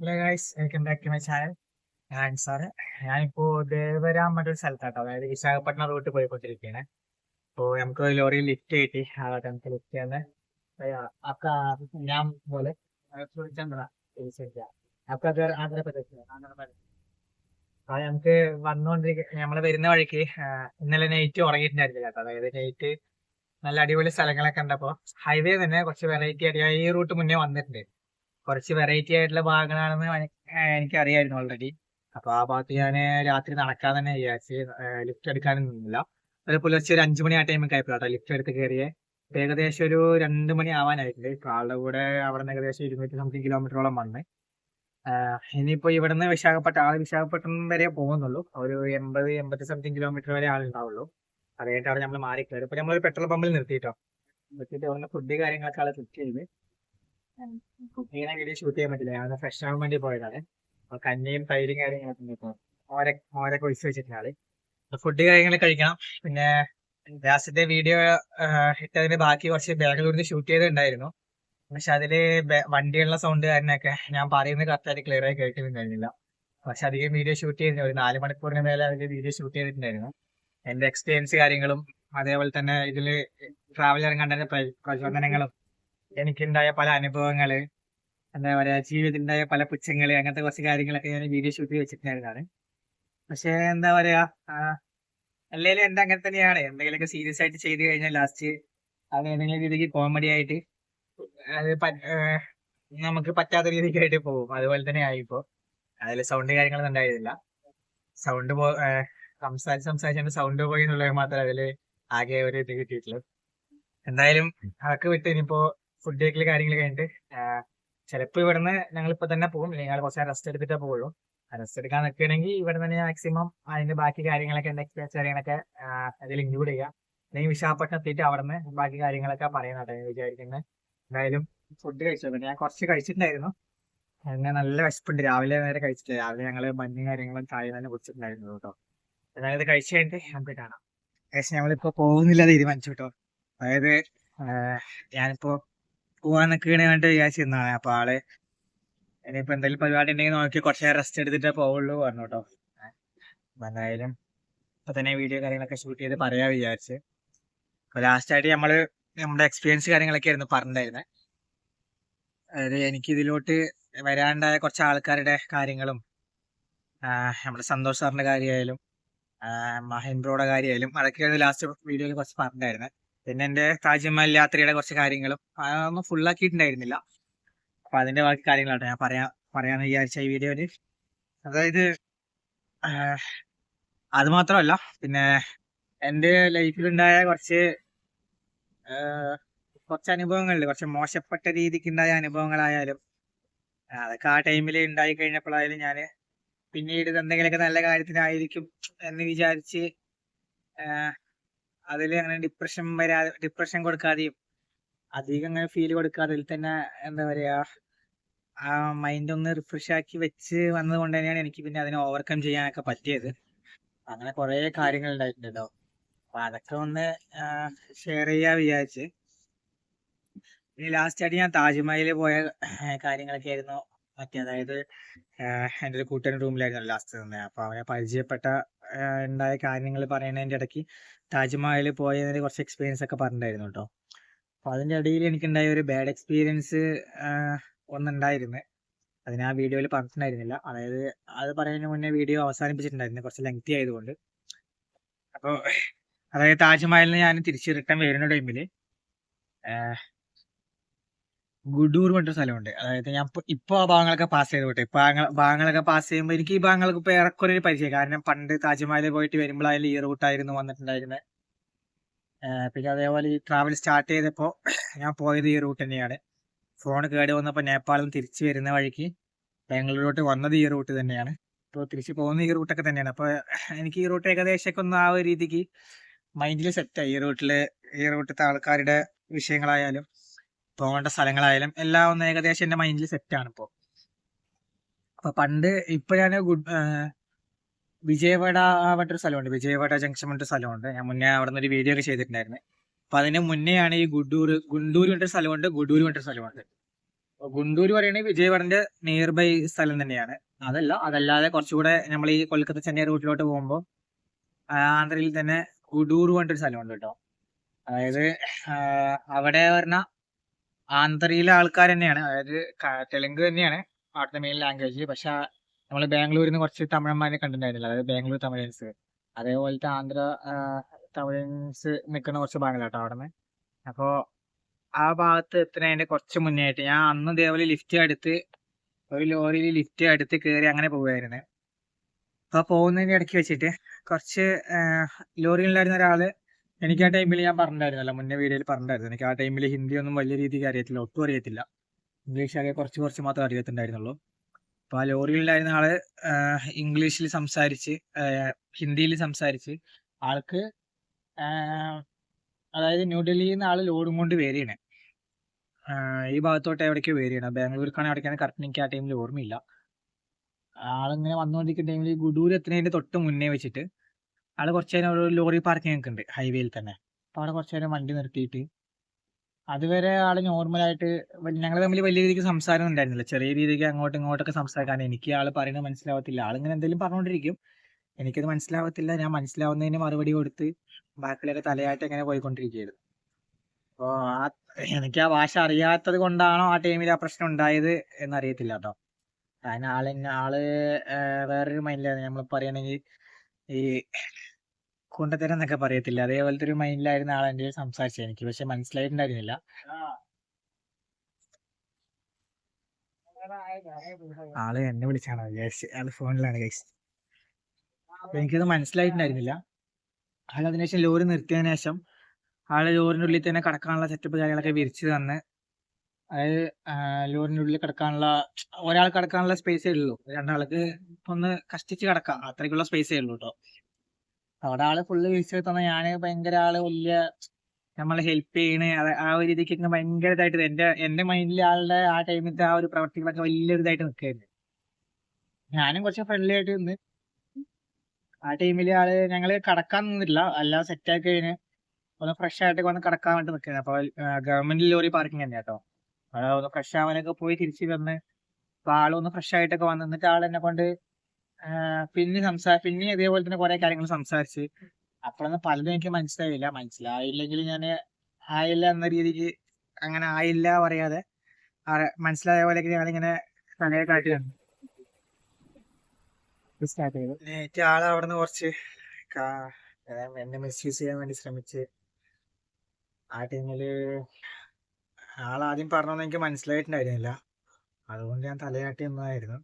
Hello guys, welcome back to my channel. ഞാൻ സാറ്. ഞാനിപ്പോ ദേവരാം മറ്റൊരു സ്ഥലത്താട്ടോ, അതായത് വിശാഖപട്ടണം റൂട്ട് പോയിക്കൊണ്ടിരിക്കുകയാണ്. അപ്പോൾ നമുക്ക് ഒരു ലോറി ലിഫ്റ്റ് കിട്ടി. അതൊക്കെ നമുക്ക് ലിഫ്റ്റ് ചെയ്യുന്നത് आपका नाम बोले चंद्रा आपका घर आंध्र प्रदेश है आंध्र प्रदेश അത് നമുക്ക് നമ്മള് വരുന്ന വഴിക്ക് ഇന്നലെ നൈറ്റ് ഉറങ്ങിയിട്ടുണ്ടായിരുന്നില്ല കേട്ടോ. അതായത് നൈറ്റ് നല്ല അടിപൊളി സ്ഥലങ്ങളൊക്കെ ഉണ്ടപ്പോ ഹൈവേ തന്നെ കുറച്ച് വെറൈറ്റി ആയിട്ട് ഈ റൂട്ട് മുന്നേ വന്നിട്ടുണ്ട്. കുറച്ച് വെറൈറ്റി ആയിട്ടുള്ള ഭാഗങ്ങളാണെന്ന് എനിക്കറിയായിരുന്നു ഓൾറെഡി. അപ്പൊ ആ ഭാഗത്ത് ഞാൻ രാത്രി നടക്കാൻ തന്നെ വിചാരിച്ച് ലിഫ്റ്റ് എടുക്കാനും നിന്നില്ല. ഒരു പുലർച്ചെ ഒരു 5 മണി ആ ടൈമൊക്കെ ആയപ്പോഴാട്ടോ ലിഫ്റ്റ് എടുത്ത് കയറിയേ. ഇപ്പൊ ഏകദേശം ഒരു 2 മണി ആവാനായിട്ടുണ്ട്. ഇപ്പൊ ആളുടെ കൂടെ അവിടെ നിന്ന് ഏകദേശം 200 സംതിങ് കിലോമീറ്ററോളം വന്ന് ഇനിയിപ്പോ ഇവിടുന്ന് വിശാഖപട്ടണം വരെ പോകുന്നുള്ളൂ. ഒരു 80 സംതിങ് കിലോമീറ്റർ വരെ ആളുണ്ടാവുള്ളൂ. അത് കഴിഞ്ഞിട്ട് അവിടെ നമ്മൾ മാറി കയറി. ഇപ്പൊ നമ്മളൊരു പെട്രോൾ പമ്പിൽ നിർത്തിയിട്ടോ. നിർത്തിയിട്ട് അവിടെ ഫുഡ് കാര്യങ്ങളൊക്കെ ആളെ സെറ്റ് ചെയ്ത് ഇങ്ങനെ വീഡിയോ ഷൂട്ട് ചെയ്യാൻ പറ്റില്ല. ഞാൻ ഫ്രഷ് ആവാൻ വേണ്ടി പോയതാണ്. അപ്പൊ കഞ്ഞിയും തൈരും കാര്യങ്ങളൊക്കെ ഉണ്ട്. ഇപ്പൊ മോരൊക്കെ ഒഴിച്ച് വെച്ചിട്ടുണ്ട്. ഫുഡ് കാര്യങ്ങൾ കഴിക്കണം. പിന്നെ ലാസ്റ്റത്തെ വീഡിയോ ഇട്ടതിന് ബാക്കി കുറച്ച് ബാംഗ്ലൂരിൽ ഷൂട്ട് ചെയ്തിട്ടുണ്ടായിരുന്നു. പക്ഷെ അതില് വണ്ടിയുള്ള സൗണ്ട് കാരണമൊക്കെ ഞാൻ പറയുന്നത് കറക്റ്റായിട്ട് ക്ലിയർ ആയി കേൾക്കുന്നുണ്ടായിരുന്നില്ല. പക്ഷെ അധികം വീഡിയോ ഷൂട്ട് ചെയ്തിരുന്നു. ഒരു 4 മണിക്കൂറിന് മേലെ അതിൽ വീഡിയോ ഷൂട്ട് ചെയ്തിട്ടുണ്ടായിരുന്നു. എന്റെ എക്സ്പീരിയൻസ് കാര്യങ്ങളും അതേപോലെ തന്നെ ഇതില് ട്രാവൽ ഇറങ്ങേണ്ട പ്രചോദനങ്ങളും എനിക്കുണ്ടായ പല അനുഭവങ്ങള്, എന്താ പറയാ, ജീവിതത്തിലുണ്ടായ പല പുച്ഛങ്ങള്, അങ്ങനത്തെ കുറച്ച് കാര്യങ്ങളൊക്കെ ഞാൻ വീഡിയോ ഷൂട്ട് ചെയ്ത് വെച്ചിട്ടുണ്ടായിരുന്നതാണ്. പക്ഷെ എന്താ പറയാ, അല്ലേലും എന്റെ അങ്ങനെ തന്നെയാണ്. എന്തെങ്കിലുമൊക്കെ സീരിയസ് ആയിട്ട് ചെയ്ത് കഴിഞ്ഞാൽ ലാസ്റ്റ് അത് ഏതെങ്കിലും രീതിക്ക് കോമഡി ആയിട്ട് അത് നമുക്ക് പറ്റാത്ത രീതിക്കായിട്ട് പോകും. അതുപോലെ തന്നെ ആയിപ്പോ അതിൽ സൗണ്ട് കാര്യങ്ങളൊന്നും ഉണ്ടായിരുന്നില്ല. സൗണ്ട് സംസാരിച്ചുകൊണ്ട് സൗണ്ട് പോയി എന്നുള്ളത് മാത്രമേ അതില് ആകെ ഒരു ഇത് കിട്ടിയിട്ടുള്ളൂ. എന്തായാലും അതൊക്കെ വിട്ട് ഇനിയിപ്പോ ഫുഡ് കഴിക്കല് കാര്യങ്ങൾ കഴിഞ്ഞിട്ട് ചിലപ്പോ ഇവിടുന്ന് ഞങ്ങളിപ്പോ തന്നെ പോകും. ഞങ്ങൾ കുറച്ച് റെസ്റ്റ് എടുത്തിട്ടേ പോകുള്ളൂ. റെസ്റ്റ് എടുക്കാൻ നിൽക്കുകയാണെങ്കിൽ ഇവിടെ തന്നെ മാക്സിമം അതിന്റെ ബാക്കി കാര്യങ്ങളൊക്കെ എന്റെ എക്സ്പീരിയൻസ് കാര്യങ്ങളൊക്കെ അതിൽ ഇൻക്ലൂഡ് ചെയ്യാം. അല്ലെങ്കിൽ വിശാഖപട്ടണം എത്തിയിട്ട് അവിടെ നിന്ന് ബാക്കി കാര്യങ്ങളൊക്കെ പറയുന്നുണ്ട് വിചാരിക്കുന്നത്. എന്തായാലും ഫുഡ് കഴിച്ചു. ഞാൻ കുറച്ച് കഴിച്ചിട്ടുണ്ടായിരുന്നു. എന്നെ നല്ല വിശപ്പുണ്ട്. രാവിലെ നേരെ കഴിച്ചിട്ടില്ല. രാവിലെ ഞങ്ങള് മഞ്ഞും കാര്യങ്ങളും ചായ തന്നെ കുടിച്ചിട്ടുണ്ടായിരുന്നു കേട്ടോ. എന്നാലും ഇത് കഴിച്ചു കഴിഞ്ഞിട്ട് നമുക്ക് കാണാം. ഏകദേശം ഞങ്ങളിപ്പോ പോകുന്നില്ല തീരുമാനിച്ചു കേട്ടോ. അതായത് ഞാനിപ്പോ പോവാൻ നിൽക്കണ കണ്ട് വിചാരിച്ചിരുന്നാണ്. അപ്പൊ ആള് ഇനിയിപ്പോ എന്തെങ്കിലും പരിപാടി ഉണ്ടെങ്കിൽ നോക്കി കുറച്ച് നേരം റെസ്റ്റ് എടുത്തിട്ടേ പോവുള്ളൂ പറഞ്ഞു കേട്ടോ. എന്തായാലും ഇപ്പൊ തന്നെ വീഡിയോ കാര്യങ്ങളൊക്കെ ഷൂട്ട് ചെയ്ത് പറയാ വിചാരിച്ച്. അപ്പൊ ലാസ്റ്റ് ആയിട്ട് നമ്മുടെ എക്സ്പീരിയൻസ് കാര്യങ്ങളൊക്കെ ആയിരുന്നു പറഞ്ഞിട്ടുണ്ടായിരുന്നത്. അതായത് എനിക്ക് ഇതിലോട്ട് വരാണ്ടായ കുറച്ച് ആൾക്കാരുടെ കാര്യങ്ങളും നമ്മുടെ സന്തോഷ് സാറിന്റെ കാര്യമായാലും മഹേൻ ബ്രോയുടെ കാര്യമായാലും അതൊക്കെയാണ് ലാസ്റ്റ് വീഡിയോയിൽ കുറച്ച് പറഞ്ഞിട്ടുണ്ടായിരുന്നത്. പിന്നെ എന്റെ താജ്മഹൽ യാത്രയുടെ കുറച്ച് കാര്യങ്ങളും അതൊന്നും ഫുള്ളാക്കിയിട്ടുണ്ടായിരുന്നില്ല. അപ്പൊ അതിന്റെ ബാക്കി കാര്യങ്ങളാണ് ഞാൻ പറയാന്ന് വിചാരിച്ച ഈ വീഡിയോയില്. അതായത് അത് മാത്രമല്ല, പിന്നെ എന്റെ ലൈഫിലുണ്ടായ കുറച്ച് അനുഭവങ്ങളിൽ കുറച്ച് മോശപ്പെട്ട രീതിക്ക് ഉണ്ടായ അനുഭവങ്ങളായാലും അതൊക്കെ ആ ടൈമിൽ ഉണ്ടായി കഴിഞ്ഞപ്പോഴായാലും ഞാന് പിന്നീട് എന്തെങ്കിലുമൊക്കെ നല്ല കാര്യത്തിനായിരിക്കും എന്ന് വിചാരിച്ച് അതിൽ അങ്ങനെ ഡിപ്രഷൻ കൊടുക്കാതെയും അധികം അങ്ങനെ ഫീൽ കൊടുക്കാതെ അതിൽ തന്നെ എന്താ പറയാ ആ മൈൻഡ് ഒന്ന് റിഫ്രഷ് ആക്കി വെച്ച് വന്നത് കൊണ്ട് തന്നെയാണ് എനിക്ക് പിന്നെ അതിനെ ഓവർകം ചെയ്യാനൊക്കെ പറ്റിയത്. അങ്ങനെ കുറെ കാര്യങ്ങൾ ഉണ്ടായിട്ടുണ്ടല്ലോ. അപ്പൊ അതൊക്കെ ഒന്ന് ഷെയർ ചെയ്യാ വിചാരിച്ച്. ഇനി ലാസ്റ്റ് ആയിട്ട് ഞാൻ താജ്മഹലിൽ പോയ കാര്യങ്ങളൊക്കെ ആയിരുന്നു അതായത് എൻ്റെ ഒരു കൂട്ടുകാരൻ റൂമിലായിരുന്നു ലാസ്റ്റ് തന്നെ. അപ്പൊ അവനെ പരിചയപ്പെട്ട ഉണ്ടായ കാര്യങ്ങൾ പറയുന്നതിന്റെ ഇടയ്ക്ക് താജ്മഹലിൽ പോയതിന്റെ കുറച്ച് എക്സ്പീരിയൻസ് ഒക്കെ പറഞ്ഞിട്ടുണ്ടായിരുന്നു കേട്ടോ. അപ്പൊ അതിന്റെ ഇടയിൽ എനിക്കുണ്ടായ ഒരു ബാഡ് എക്സ്പീരിയൻസ് ഒന്നുണ്ടായിരുന്നു. അതിന് ആ വീഡിയോയിൽ പറഞ്ഞിട്ടുണ്ടായിരുന്നില്ല. അതായത് അത് പറയുന്നതിന് മുന്നേ വീഡിയോ അവസാനിപ്പിച്ചിട്ടുണ്ടായിരുന്നു, കുറച്ച് ലെങ്തി ആയതുകൊണ്ട്. അപ്പോൾ അതായത് താജ്മഹലിന് ഞാൻ തിരിച്ച് റിട്ടേൺ വരുന്ന ടൈമില് ഗുഡൂർ പറഞ്ഞൊരു സ്ഥലമുണ്ട്. അതായത് ഞാൻ ഇപ്പൊ ആ ഭാഗങ്ങളൊക്കെ പാസ് ചെയ്ത് പോട്ടെ. ഇപ്പൊ ഭാഗങ്ങളൊക്കെ പാസ് ചെയ്യുമ്പോൾ എനിക്ക് ഈ ഭാഗങ്ങൾക്ക് ഇപ്പൊ ഏറെക്കുറെ ഒരു പരിചയം. കാരണം പണ്ട് താജ്മഹലിൽ പോയിട്ട് വരുമ്പോഴായാലും ഈ റൂട്ടായിരുന്നു വന്നിട്ടുണ്ടായിരുന്നത്. പിന്നെ അതേപോലെ ഈ ട്രാവൽ സ്റ്റാർട്ട് ചെയ്തപ്പോ ഞാൻ പോയത് ഈ റൂട്ട് തന്നെയാണ്. ഫോൺ കേട് വന്നപ്പോൾ നേപ്പാളിൽ നിന്ന് തിരിച്ചു വരുന്ന വഴിക്ക് ബാംഗ്ലൂരിലോട്ട് വന്നത് ഈ റൂട്ട് തന്നെയാണ്. ഇപ്പോൾ തിരിച്ചു പോകുന്ന ഈ റൂട്ടൊക്കെ തന്നെയാണ്. അപ്പൊ എനിക്ക് ഈ റൂട്ട് ഏകദേശമൊക്കെ ഒന്ന് ആ ഒരു രീതിക്ക് മൈൻഡിൽ സെറ്റായി. ഈ റൂട്ടിലത്തെ ആൾക്കാരുടെ വിഷയങ്ങളായാലും പോകേണ്ട സ്ഥലങ്ങളായാലും എല്ലാം ഒന്ന് ഏകദേശം എന്റെ മൈൻഡിൽ സെറ്റാണ് ഇപ്പോ. അപ്പൊ ഇപ്പൊ ഞാൻ വിജയവാഡ പറഞ്ഞൊരു സ്ഥലമുണ്ട്. വിജയവാഡ ജംഗ്ഷൻ പറഞ്ഞൊരു സ്ഥലമുണ്ട്. ഞാൻ മുന്നേ അവിടെ നിന്ന് ഒരു വീഡിയോ ഒക്കെ ചെയ്തിട്ടുണ്ടായിരുന്നു. അപ്പൊ അതിന് മുന്നെയാണ് ഈ ഗുണ്ടൂർ പറഞ്ഞൊരു സ്ഥലമുണ്ട്, ഗുഡൂർ പറഞ്ഞൊരു സ്ഥലമുണ്ട്. ഗുണ്ടൂര് പറയുന്നത് വിജയവാഡന്റെ നിയർ ബൈ സ്ഥലം തന്നെയാണ്. അതല്ലാതെ കുറച്ചുകൂടെ നമ്മൾ ഈ കൊൽക്കത്ത ചെന്നൈ റൂട്ടിലോട്ട് പോകുമ്പോൾ ആന്ധ്രയിൽ തന്നെ ഗുഡൂർ പറഞ്ഞിട്ടൊരു സ്ഥലമുണ്ട് കേട്ടോ. അതായത് അവിടെ പറഞ്ഞ ആന്ധ്രയിലെ ആൾക്കാർ തന്നെയാണ്, അതായത് തെലുങ്ക് തന്നെയാണ് അവിടുത്തെ മെയിൻ ലാംഗ്വേജ്. പക്ഷെ നമ്മൾ ബാംഗ്ലൂരിൽ നിന്ന് കുറച്ച് തമിഴന്മാരെ കണ്ടിട്ടുണ്ടായിരുന്നില്ല, അതായത് ബാംഗ്ലൂർ തമിഴൻസ്, അതേപോലത്തെ ആന്ധ്ര തമിഴൻസ് നിൽക്കുന്ന കുറച്ച് ഭാഗങ്ങളാട്ടോ അവിടെ നിന്ന്. അപ്പോൾ ആ ഭാഗത്ത് എത്തുന്നതിന്റെ കുറച്ച് മുന്നേ ആയിട്ട് ഞാൻ അന്ന് ഇതേപോലെ ഒരു ലോറിയിൽ ലിഫ്റ്റ് എടുത്ത് കയറി അങ്ങനെ പോവുമായിരുന്നു. അപ്പൊ പോകുന്നതിന്റെ ഇടയ്ക്ക് വെച്ചിട്ട് കുറച്ച് ലോറിയിലുണ്ടായിരുന്ന ഒരാള്, എനിക്ക് ആ ടൈമിൽ ഞാൻ പറഞ്ഞിട്ടുണ്ടായിരുന്നല്ലോ, മുന്നേ വീഡിയോയിൽ പറഞ്ഞിട്ടുണ്ടായിരുന്നു, എനിക്ക് ആ ടൈമിൽ ഹിന്ദി ഒന്നും വലിയ രീതിക്ക് അറിയത്തില്ല, ഒട്ടും അറിയത്തില്ല. ഇംഗ്ലീഷ് ആകെ കുറച്ച് മാത്രമേ അറിയത്തുണ്ടായിരുന്നുള്ളൂ. അപ്പൊ ആ ലോറിയിലുണ്ടായിരുന്ന ആള് ഇംഗ്ലീഷിൽ സംസാരിച്ച് ഹിന്ദിയിൽ സംസാരിച്ച് ആൾക്ക് അതായത് ന്യൂഡൽഹിയിൽ നിന്ന് ആള് ലോഡും കൊണ്ട് വരികയാണ് ഈ ഭാഗത്തോട്ട് എവിടേക്കോ വരികയാണ്. ബാംഗ്ലൂർക്കാണ് എവിടേക്കാണ് കറക്റ്റ് എനിക്ക് ആ ടൈമിൽ ഓർമ്മയില്ല. ആളിങ്ങനെ വന്നുകൊണ്ടിരിക്കുന്ന ടൈമിൽ ഗുഡൂർ എത്തുന്നതിന്റെ തൊട്ട് മുന്നേ വെച്ചിട്ട് ആള് കുറച്ചു നേരം ഒരു ലോറി പാർക്കിംഗ് ഒക്കെ ഉണ്ട് ഹൈവേയിൽ തന്നെ. അപ്പൊ അവിടെ കുറച്ചു നേരം വണ്ടി നിർത്തിയിട്ട് അതുവരെ ആള് നോർമലായിട്ട്, ഞങ്ങൾ തമ്മിൽ വലിയ രീതിക്ക് സംസാരം ഉണ്ടായിരുന്നില്ല, ചെറിയ രീതിക്ക് അങ്ങോട്ടും ഇങ്ങോട്ടൊക്കെ സംസാരിക്കാൻ. എനിക്ക് ആള് പറയുന്നത് മനസ്സിലാവത്തില്ല, ആളിങ്ങനെ എന്തെങ്കിലും പറഞ്ഞുകൊണ്ടിരിക്കും, എനിക്കത് മനസ്സിലാവത്തില്ല. ഞാൻ മനസ്സിലാവുന്നതിന് മറുപടി കൊടുത്ത് ബാക്കിലൊക്കെ തലയായിട്ട് ഇങ്ങനെ പോയിക്കൊണ്ടിരിക്കുകയായിരുന്നു. അപ്പോൾ എനിക്ക് ആ ഭാഷ അറിയാത്തത് കൊണ്ടാണോ ആ ടൈമിൽ ആ പ്രശ്നം ഉണ്ടായത് എന്നറിയത്തില്ല കേട്ടോ. കാരണം ആള് വേറൊരു മൈൻഡിലായിരുന്നു. നമ്മൾ പറയുകയാണെങ്കിൽ ഈ കൊണ്ടത്തരം എന്നൊക്കെ പറയത്തില്ല, അതേപോലത്തെ ഒരു മൈൻഡിലായിരുന്ന ആളെന്റെ സംസാരിച്ചത്. എനിക്ക് പക്ഷെ മനസ്സിലായിട്ടുണ്ടായിരുന്നില്ല. ആള് എന്നെ വിളിച്ചാണോ വിചാരിച്ച്, ആള് ഫോണിലാണ് കഴിച്ചത്. എനിക്കത് മനസ്സിലായിട്ടുണ്ടായിരുന്നില്ല. ആൾ അതിനുശേഷം ലോറി നിർത്തിയതിനു ശേഷം ആള് ലോറിന്റെ ഉള്ളിൽ തന്നെ കിടക്കാനുള്ള സെറ്റപ്പ് കാര്യങ്ങളൊക്കെ വിരിച്ചു തന്ന്, അതായത് ലോറിന്റെ ഉള്ളിൽ കിടക്കാനുള്ള, ഒരാൾ കിടക്കാനുള്ള സ്പേസേ ഉള്ളൂ, രണ്ടാൾക്ക് ഒന്ന് കഷ്ടിച്ച് കിടക്കാം, അത്രയ്ക്കുള്ള സ്പേസേ ഉള്ളൂ കേട്ടോ. അവിടെ ആള് ഫുള്ള് വിരിച്ചു തന്ന ഞാന് ഭയങ്കര ആള് വലിയ നമ്മളെ ഹെൽപ്പ് ചെയ്യണേ, ആ ഒരു രീതിക്ക് ഭയങ്കര ഇതായിട്ട് എന്റെ മൈൻഡിൽ ആളുടെ ആ ടൈമിലത്തെ ആ ഒരു പ്രവർത്തികളൊക്കെ വലിയൊരു ഇതായിട്ട് നിൽക്കായിരുന്നു. ഞാനും കുറച്ച് ഫ്രണ്ട്ലി ആയിട്ട് നിന്ന് ആ ടൈമിൽ ഞങ്ങള് കടക്കാൻ നിന്നില്ല, എല്ലാം സെറ്റാക്കി കഴിഞ്ഞ് ഒന്ന് ഫ്രഷ് ആയിട്ട് വന്ന് കടക്കാൻ വേണ്ടി നിൽക്കുന്നത്. അപ്പൊ ഗവൺമെന്റ് ലോറി പാർക്കിംഗ് തന്നെ കേട്ടോ. അവിടെ ഒന്ന് ഫ്രഷ് ആവാനൊക്കെ പോയി തിരിച്ച് വന്ന് അപ്പൊ ആളൊന്ന് ഫ്രഷ് ആയിട്ടൊക്കെ വന്ന് നിന്നിട്ട് ആൾ എന്നെ കൊണ്ട് പിന്നെ ഇതേപോലെ തന്നെ കുറെ കാര്യങ്ങൾ സംസാരിച്ച്. അപ്പോഴൊന്നും പലതും എനിക്ക് മനസ്സിലായില്ലെങ്കിൽ ഞാൻ ആയില്ല എന്ന രീതിക്ക് അങ്ങനെ ആയില്ല പറയാതെ മനസ്സിലായ പോലെയൊക്കെ ഞാനിങ്ങനെ തലയെ കാട്ടി സ്റ്റാർട്ട് ചെയ്തു. നേറ്റ് ആൾ അവിടെ നിന്ന് കുറച്ച് എന്നെ മിസ്യൂസ് ചെയ്യാൻ വേണ്ടി ശ്രമിച്ച്. ആ ടൈമില് ആളാദ്യം പറഞ്ഞൊന്നും എനിക്ക് മനസ്സിലായിട്ടുണ്ടായിരുന്നില്ല, അതുകൊണ്ട് ഞാൻ തലയാട്ടി എന്നതായിരുന്നു.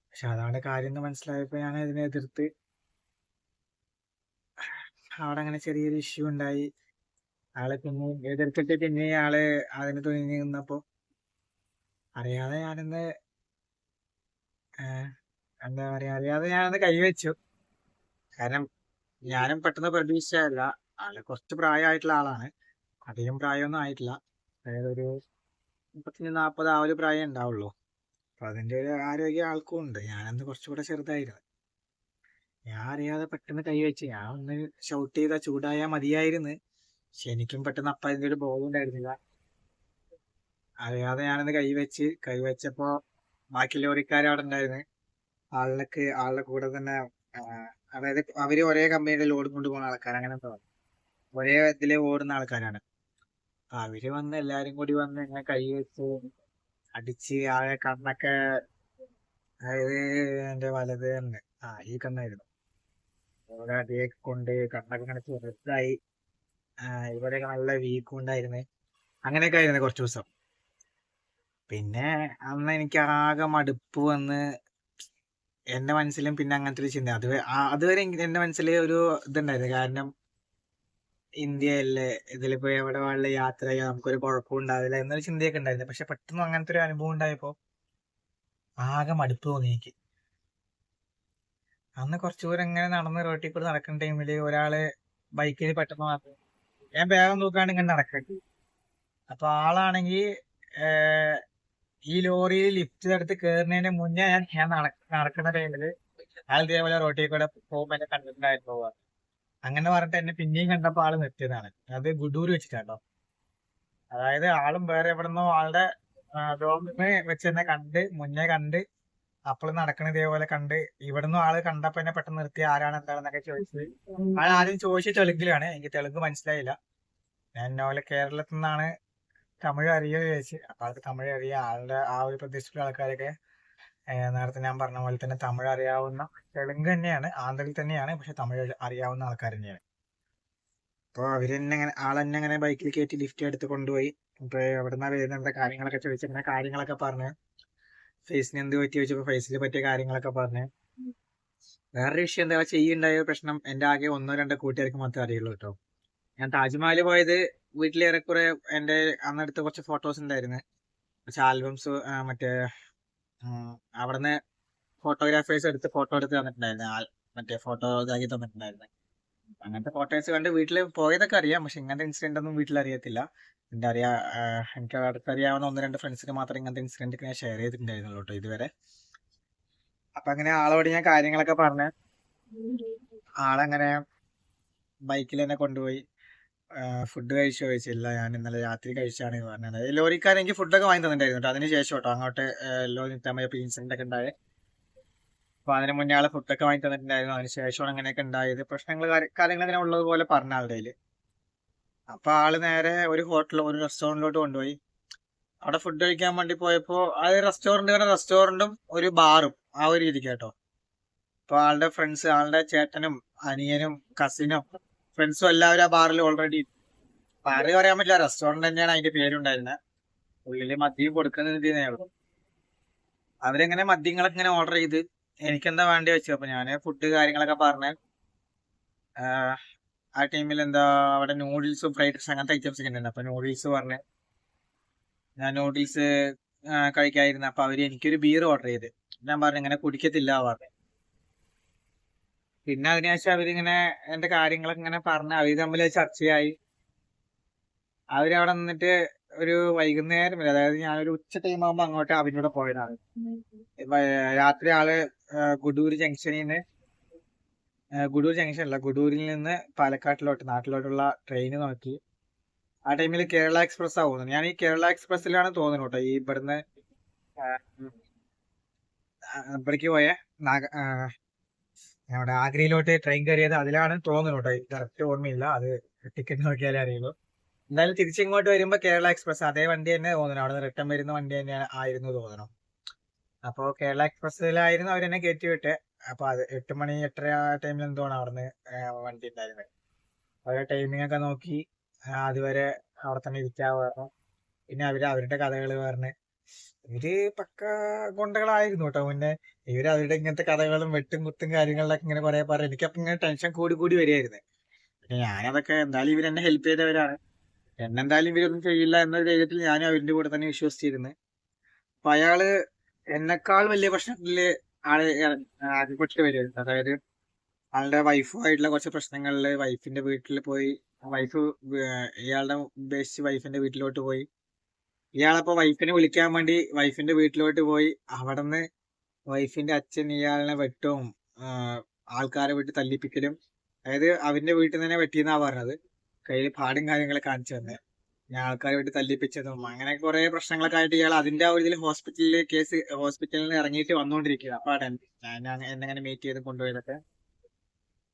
പക്ഷെ അതാണ് കാര്യം എന്ന് മനസ്സിലായപ്പോ ഞാൻ അതിനെ എതിർത്ത്. അവിടെ അങ്ങനെ ചെറിയൊരു ഇഷ്യൂ ഉണ്ടായി. ആള് പിന്നെ എതിർത്തിട്ട് പിന്നെ ആള് അതിന് തുനിഞ്ഞു നിന്നപ്പോ അറിയാതെ ഞാനൊന്ന് എന്താ പറയാ, അറിയാതെ ഞാനൊന്ന് കൈവച്ചു. കാരണം ഞാനും പെട്ടെന്ന് പ്രതീക്ഷിച്ചതല്ല. ആള് കുറച്ച് പ്രായമായിട്ടുള്ള ആളാണ്, അധികം പ്രായമൊന്നും ആയിട്ടില്ല, അതായത് ഒരു 35-40 ആ ഒരു പ്രായം ഉണ്ടാവുള്ളൂ. അപ്പൊ അതിന്റെ ഒരു ആരോഗ്യം ആൾക്കും ഉണ്ട്. ഞാനന്ന് കുറച്ചുകൂടെ ചെറുതായിരുന്നു. ഞാൻ അറിയാതെ പെട്ടെന്ന് കൈവച്ച്. ഞാൻ ഒന്ന് ഷൗട്ട് ചെയ്താൽ ചൂടായാൽ മതിയായിരുന്നു, പക്ഷെ എനിക്കും പെട്ടെന്ന് അപ്പം അതിന്റെ ഒരു ബോധം ഉണ്ടായിരുന്നില്ല. അറിയാതെ ഞാനൊന്ന് കൈവച്ചപ്പോ ബാക്കി ലോറിക്കാർ അവിടെ ഉണ്ടായിരുന്നു. ആളുടെ കൂടെ തന്നെ അതായത് അവര് ഒരേ കമ്പനിയുടെ ലോഡ് കൊണ്ടുപോകുന്ന ആൾക്കാർ, അങ്ങനെ ഒരേ ഇതില് ഓടുന്ന ആൾക്കാരാണ്. അവര് വന്ന് എല്ലാരും കൂടി വന്ന് ഇങ്ങനെ കൈവച്ച് അടിച്ച് ആകെ കണ്ണൊക്കെ, അതായത് എന്റെ വലത് കണ്ണ്, ഈ കണ്ണായിരുന്നു, ഇവിടെ അടിയൊക്കെ കൊണ്ട് കണ്ണൊക്കെ ഇങ്ങനെ ചെറുതായി, ഇവിടെയൊക്കെ നല്ല വീക്കും ഉണ്ടായിരുന്നു. അങ്ങനെയൊക്കെ ആയിരുന്നു കുറച്ചു ദിവസം. പിന്നെ അന്ന് എനിക്ക് ആകെ മടുപ്പ് വന്ന് എന്റെ മനസ്സിലും പിന്നെ അങ്ങനത്തെ ഒരു ചിന്ത, അതുവരെ എന്റെ മനസ്സിൽ ഒരു ഇതുണ്ടായിരുന്നു. കാരണം ഇന്ത്യയല്ലേ, ഇതിലിപ്പോ എവിടെ വേണമെങ്കിലും യാത്ര ചെയ്യാം, നമുക്കൊരു കുഴപ്പം ഉണ്ടാവില്ല എന്നൊരു ചിന്തയൊക്കെ ഉണ്ടായിരുന്നു. പക്ഷെ പെട്ടെന്ന് അങ്ങനത്തെ ഒരു അനുഭവം ഉണ്ടായപ്പോ ആകെ മടുപ്പ് തോന്നി എനിക്ക്. അന്ന് കുറച്ചു ദൂരം ഇങ്ങനെ നടന്ന് റോട്ടിൽ കൂടെ നടക്കുന്ന ടൈമില് ഒരാള് ബൈക്കിൽ പെട്ടെന്ന് വന്നു. ഞാൻ വേഗം നോക്കാണ്ട് ഇങ്ങനെ നടക്കട്ടെ. അപ്പൊ ആളാണെങ്കിൽ ഈ ലോറിയിൽ ലിഫ്റ്റ് എടുത്ത് കയറുന്നതിന് മുന്നേ ഞാൻ നടക്കുന്ന ടൈമില് ആൾ ഇതേപോലെ റോട്ടിൽ കൂടെ പോകുമ്പോ എന്നെ കണ്ടിട്ടുണ്ടായിരുന്നു പോവാ. അങ്ങനെ പറഞ്ഞിട്ട് എന്നെ പിന്നെയും കണ്ടപ്പോ ആള് നിർത്തിയതാണ്. അത് ഗുഡൂര് വെച്ചിട്ടാട്ടോ. അതായത് ആളും വേറെ എവിടെന്നോ ആളുടെ റൂമിൽ വെച്ച് തന്നെ കണ്ട് മുന്നേ കണ്ട് അപ്പോൾ നടക്കണ ഇതേപോലെ കണ്ട് ഇവിടുന്ന് ആള് കണ്ടപ്പോ എന്നെ പെട്ടെന്ന് നിർത്തി ആരാണ് എന്താണെന്നൊക്കെ ചോദിച്ചത്. ആൾ ആദ്യം ചോദിച്ച തെലുങ്കിലാണ്, എനിക്ക് തെലുങ്ക് മനസ്സിലായില്ല. ഞാൻ പോലെ കേരളത്തിൽ നിന്നാണ്, തമിഴ് അറിയോ ചോദിച്ചു. അപ്പൊ ആൾക്ക് തമിഴ് അറിയാം. ആളുടെ ആ ഒരു പ്രദേശത്തുള്ള ആൾക്കാരൊക്കെ നേരത്തെ ഞാൻ പറഞ്ഞ പോലെ തന്നെ തമിഴ് അറിയാവുന്ന, തെലുങ്ക് തന്നെയാണ്, ആന്ധ്രയിൽ തന്നെയാണ്, പക്ഷെ തമിഴ് അറിയാവുന്ന ആൾക്കാർ തന്നെയാണ്. അപ്പൊ അവരെന്നെ ആളെന്നെ അങ്ങനെ ബൈക്കിൽ കയറ്റി ലിഫ്റ്റ് എടുത്ത് കൊണ്ടുപോയി. അപ്പൊ എവിടുന്നാ വരുന്നത് കാര്യങ്ങളൊക്കെ ചോദിച്ചിങ്ങനെ കാര്യങ്ങളൊക്കെ പറഞ്ഞു. ഫേസിന് എന്ത് പറ്റി ചോദിച്ചപ്പോ ഫേസിൽ പറ്റിയ കാര്യങ്ങളൊക്കെ പറഞ്ഞു. വേറൊരു വിഷയം എന്താ ചെയ്യുണ്ടായ പ്രശ്നം, എന്റെ ആകെ 1-2 കൂട്ടുകാർക്ക് മാത്രമേ അറിയുള്ളൂ കേട്ടോ. ഞാൻ താജ്മഹൽ പോയത് വീട്ടിലേറെക്കുറെ എന്റെ അന്നെടുത്ത കുറച്ച് ഫോട്ടോസ് ഉണ്ടായിരുന്നു, കുറച്ച് ആൽബംസ്, മറ്റേ അവിടുന്ന് ഫോട്ടോഗ്രാഫേഴ്സ് എടുത്ത് ഫോട്ടോ എടുത്ത് തന്നിട്ടുണ്ടായിരുന്നു, മറ്റേ ഫോട്ടോ ഇതാക്കി തന്നിട്ടുണ്ടായിരുന്നു. അങ്ങനത്തെ ഫോട്ടോസ് കണ്ട് വീട്ടിൽ പോയതൊക്കെ അറിയാം, പക്ഷെ ഇങ്ങനത്തെ ഇൻസിഡന്റ് ഒന്നും വീട്ടിൽ അറിയത്തില്ല. എനിക്ക് അടുത്തറിയാവുന്ന 1-2 ഫ്രണ്ട്സിന് മാത്രമേ ഇങ്ങനത്തെ ഇൻസിഡന്റ് ഞാൻ ഷെയർ ചെയ്തിട്ടുണ്ടായിരുന്നുള്ളൂ കേട്ടോ ഇതുവരെ. അപ്പൊ അങ്ങനെ ആളോട് ഞാൻ കാര്യങ്ങളൊക്കെ പറഞ്ഞ് ആളങ്ങനെ ബൈക്കിൽ തന്നെ കൊണ്ടുപോയി. ഫുഡ് കഴിച്ചു ചോദിച്ചില്ല, ഞാൻ ഇന്നലെ രാത്രി കഴിച്ചാണ് പറഞ്ഞത്. ലോറിക്കാരൻ എനിക്ക് ഫുഡൊക്കെ വാങ്ങി തന്നിട്ടുണ്ടായിരുന്നു കേട്ടോ, അതിന് ശേഷം കേട്ടോ അങ്ങോട്ട് ലോറി നിൽക്കാൻ പോയപ്പോൾ ഇൻസിഡന്റ് ഒക്കെ ഉണ്ടായത്. അപ്പൊ അതിന് മുന്നേ ആളെ ഫുഡൊക്കെ വാങ്ങി തന്നിട്ടുണ്ടായിരുന്നു, അതിന് ശേഷമാണ് അങ്ങനെയൊക്കെ ഉണ്ടായത്. പ്രശ്നങ്ങൾ കാര്യങ്ങൾ അങ്ങനെ ഉള്ളതുപോലെ പറഞ്ഞ ആളുടെ കയ്യില്. അപ്പൊ ആള് നേരെ ഒരു റെസ്റ്റോറന്റിലോട്ട് കൊണ്ടുപോയി. അവിടെ ഫുഡ് കഴിക്കാൻ വേണ്ടി പോയപ്പോ അത് റെസ്റ്റോറന്റും ഒരു ബാറും ആ ഒരു രീതിക്ക് കേട്ടോ. അപ്പൊ ആളുടെ ഫ്രണ്ട്സ്, ആളുടെ ചേട്ടനും അനിയനും കസിനും ഫ്രണ്ട്സും എല്ലാവരും ആ ബാറിൽ ഓൾറെഡി. ബാറ് പറയാൻ പറ്റില്ല, റെസ്റ്റോറന്റ് തന്നെയാണ് അതിന്റെ പേരുണ്ടായിരുന്നത്. ഉള്ളില് മദ്യം കൊടുക്കുന്നതിനേ ഉള്ളൂ. അവരെങ്ങനെ മദ്യങ്ങളൊക്കെ ഇങ്ങനെ ഓർഡർ ചെയ്ത് എനിക്കെന്താ വേണ്ടി വെച്ചു. അപ്പൊ ഞാന് ഫുഡ് കാര്യങ്ങളൊക്കെ പറഞ്ഞ് ആ ടൈമിൽ എന്താ അവിടെ നൂഡിൽസും ഫ്രൈഡ് റൈസ് അങ്ങനത്തെ ഐറ്റംസ് ഒക്കെ ഉണ്ടായിരുന്നു. അപ്പൊ നൂഡിൽസ് പറഞ്ഞ് ഞാൻ നൂഡിൽസ് കഴിക്കായിരുന്നു. അപ്പൊ അവര് എനിക്കൊരു ബീർ ഓർഡർ ചെയ്ത്. ഞാൻ പറഞ്ഞു ഇങ്ങനെ കുടിക്കത്തില്ല പറഞ്ഞു. പിന്നെ അതിനുശേഷം അവരിങ്ങനെ എന്റെ കാര്യങ്ങളൊക്കെ ഇങ്ങനെ പറഞ്ഞ് അവര് തമ്മിൽ ചർച്ചയായി. അവരവിടെ നിന്നിട്ട് ഒരു വൈകുന്നേരം വരെ, അതായത് ഞാനൊരു ഉച്ച ടൈം ആകുമ്പോ അങ്ങോട്ട് അവരുടെ പോയതാണ്. രാത്രി ആള് ഗുഡൂർ ജംഗ്ഷനിൽ നിന്ന്, ഗുഡൂർ ജംഗ്ഷൻ അല്ല, ഗുഡൂരിൽ നിന്ന് നാട്ടിലോട്ടുള്ള ട്രെയിന് നോക്കി. ആ ടൈമിൽ കേരള എക്സ്പ്രസ് ആവുന്നു. ഞാൻ ഈ കേരള എക്സ്പ്രസ്സിലാണ് തോന്നുന്നു കേട്ടോ ഈ ഇവിടുന്ന് ഇവിടേക്ക് പോയ അവിടെ ആഗ്രയിലോട്ട് ട്രെയിൻ കയറിയത് അതിലാണ് തോന്നുന്നു കേട്ടോ, കറക്റ്റ് ഓർമ്മയില്ല, അത് ടിക്കറ്റ് നോക്കിയാലേ അറിയുള്ളൂ. എന്തായാലും തിരിച്ചിങ്ങോട്ട് വരുമ്പോ കേരള എക്സ്പ്രസ് അതേ വണ്ടി തന്നെ തോന്നുന്നു, അവിടെ നിന്ന് റിട്ടേൺ വരുന്ന വണ്ടി തന്നെ ആയിരുന്നു തോന്നുന്നു. അപ്പോ കേരള എക്സ്പ്രസ്സിലായിരുന്നു അവരെന്നെ കയറ്റി വിട്ടെ. അപ്പൊ അത് 8 മണി 8:30 ആ ടൈമിൽ എന്തോണ് അവിടുന്ന് വണ്ടി ഉണ്ടായിരുന്നത്. അവരുടെ ടൈമിംഗ് ഒക്കെ നോക്കി അതുവരെ അവിടെ തന്നെ ഇരിക്കാ പറഞ്ഞു. പിന്നെ അവരുടെ കഥകൾ പറഞ്ഞ് ഇവര് പക്ക ഗുണ്ടകളായിരുന്നു കേട്ടോ മുന്നേ. അവരുടെ ഇങ്ങനത്തെ കഥകളും വെട്ടും കുത്തും കാര്യങ്ങളിലൊക്കെ ഇങ്ങനെ കുറെ പറഞ്ഞു. എനിക്കപ്പൊ ഇങ്ങനെ ടെൻഷൻ കൂടി വരികയായിരുന്നു. പിന്നെ ഞാനതൊക്കെ എന്തായാലും ഇവരെന്നെ ഹെൽപ്പ് ചെയ്തവരാണ്, എന്നെന്തായാലും ഇവരൊന്നും ചെയ്യില്ല എന്നൊരു ധൈര്യത്തിൽ ഞാനും അവരുടെ കൂടെ തന്നെ വിശ്വസിച്ചിരുന്നു. അപ്പൊ അയാള് എന്നെക്കാൾ വലിയ പ്രശ്നത്തില് ആദ്യപ്പെട്ട് വരുമായിരുന്നു. അതായത് ആളുടെ വൈഫുമായിട്ടുള്ള കുറച്ച് പ്രശ്നങ്ങളില് വൈഫിന്റെ വീട്ടിൽ പോയി. വൈഫ് ഇയാളുടെ ഉദ്ദേശിച്ച് വൈഫിന്റെ വീട്ടിലോട്ട് പോയി. ഇയാളപ്പോ വൈഫിനെ വിളിക്കാൻ വേണ്ടി വൈഫിന്റെ വീട്ടിലോട്ട് പോയി. അവിടുന്ന് വൈഫിന്റെ അച്ഛൻ ഇയാളിനെ വെട്ടവും ആൾക്കാരെ വിട്ട് തല്ലിപ്പിക്കലും, അതായത് അവന്റെ വീട്ടിൽ നിന്ന് തന്നെ വെട്ടിയെന്നാ പറഞ്ഞത്. കയ്യിൽ പാടും കാര്യങ്ങളൊക്കെ കാണിച്ചു തന്നെ ഞാൻ ആൾക്കാരെ വിട്ട് തല്ലിപ്പിച്ചതും അങ്ങനെ കുറെ പ്രശ്നങ്ങളൊക്കെ ആയിട്ട് ഇയാൾ അതിന്റെ ആ ഒരു ഹോസ്പിറ്റലിൽ നിന്ന് ഇറങ്ങിയിട്ട് വന്നുകൊണ്ടിരിക്കുക. അപ്പൊ ഞാൻ എന്നെങ്ങനെ മീറ്റ് ചെയ്ത് കൊണ്ടുപോയതൊക്കെ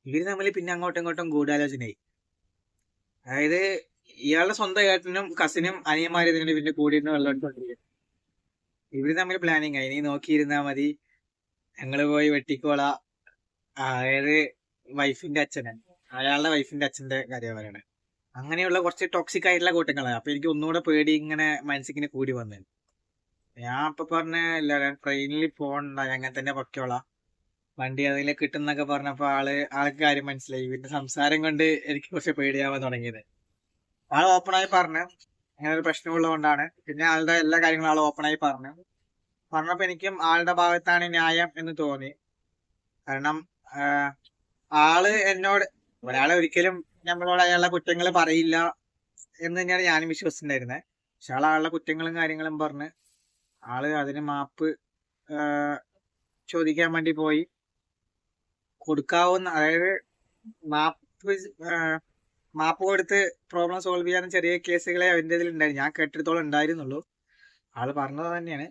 ഇവര് തമ്മിൽ പിന്നെ അങ്ങോട്ടും ഇങ്ങോട്ടും ഗൂഢാലോചനയായി. അതായത് ഇയാളുടെ സ്വന്തം ഏട്ടനും കസിനും അനിയന്മാരും ഇതിന്റെ പിന്നെ കൂടിയിരുന്ന് വെള്ളമെടുത്തോണ്ടിരിക്കും. ഇവര് തമ്മിൽ പ്ലാനിങ് ആയി, നീ നോക്കിയിരുന്നാ മതി, ഞങ്ങള് പോയി വെട്ടിക്കോളാ. അതായത് വൈഫിന്റെ അച്ഛനാണ്, അയാളുടെ വൈഫിന്റെ അച്ഛന്റെ കാര്യം പറയണേ. അങ്ങനെയുള്ള കുറച്ച് ടോക്സിക് ആയിട്ടുള്ള കൂട്ടങ്ങളാണ്. അപ്പൊ എനിക്ക് ഒന്നുകൂടെ പേടി ഇങ്ങനെ മനസ്സിങ്ങനെ കൂടി വന്നു. ഞാൻ അപ്പൊ പറഞ്ഞ ഇല്ല, ട്രെയിനിൽ പോകണ്ട, അങ്ങനെ തന്നെ പൊക്കോളാം, വണ്ടി അതിൽ കിട്ടുന്നൊക്കെ പറഞ്ഞപ്പോ ആൾക്ക് കാര്യം മനസ്സിലായി. ഇവരുടെ സംസാരം കൊണ്ട് എനിക്ക് കുറച്ച് പേടിയാവാൻ തുടങ്ങിയത്. ആൾ ഓപ്പണായി പറഞ്ഞു അങ്ങനെ ഒരു പ്രശ്നമുള്ളത് കൊണ്ടാണ്. പിന്നെ ആളുടെ എല്ലാ കാര്യങ്ങളും ആൾ ഓപ്പണായി പറഞ്ഞപ്പോ എനിക്കും ആളുടെ ഭാഗത്താണ് ന്യായം എന്ന് തോന്നി. കാരണം ആള് എന്നോട്, ഒരാളെ ഒരിക്കലും നമ്മളോട് അയാളുടെ കുറ്റങ്ങൾ പറയില്ല എന്ന് തന്നെയാണ് ഞാനും വിശ്വസിച്ചിട്ടുണ്ടായിരുന്നത്. പക്ഷെ ആളുടെ കുറ്റങ്ങളും കാര്യങ്ങളും പറഞ്ഞ് ആള് അതിന് മാപ്പ് ചോദിക്കാൻ വേണ്ടി പോയി. കൊടുക്കാവുന്ന, അതായത് മാപ്പ് കൊടുത്ത് പ്രോബ്ലം സോൾവ് ചെയ്യാൻ ചെറിയ കേസുകളെ അവന്റെ ഇതിൽ ഉണ്ടായിരുന്നു, ഞാൻ കേട്ടിടത്തോളം ഉണ്ടായിരുന്നുള്ളൂ. ആള് പറഞ്ഞത് തന്നെയാണ്.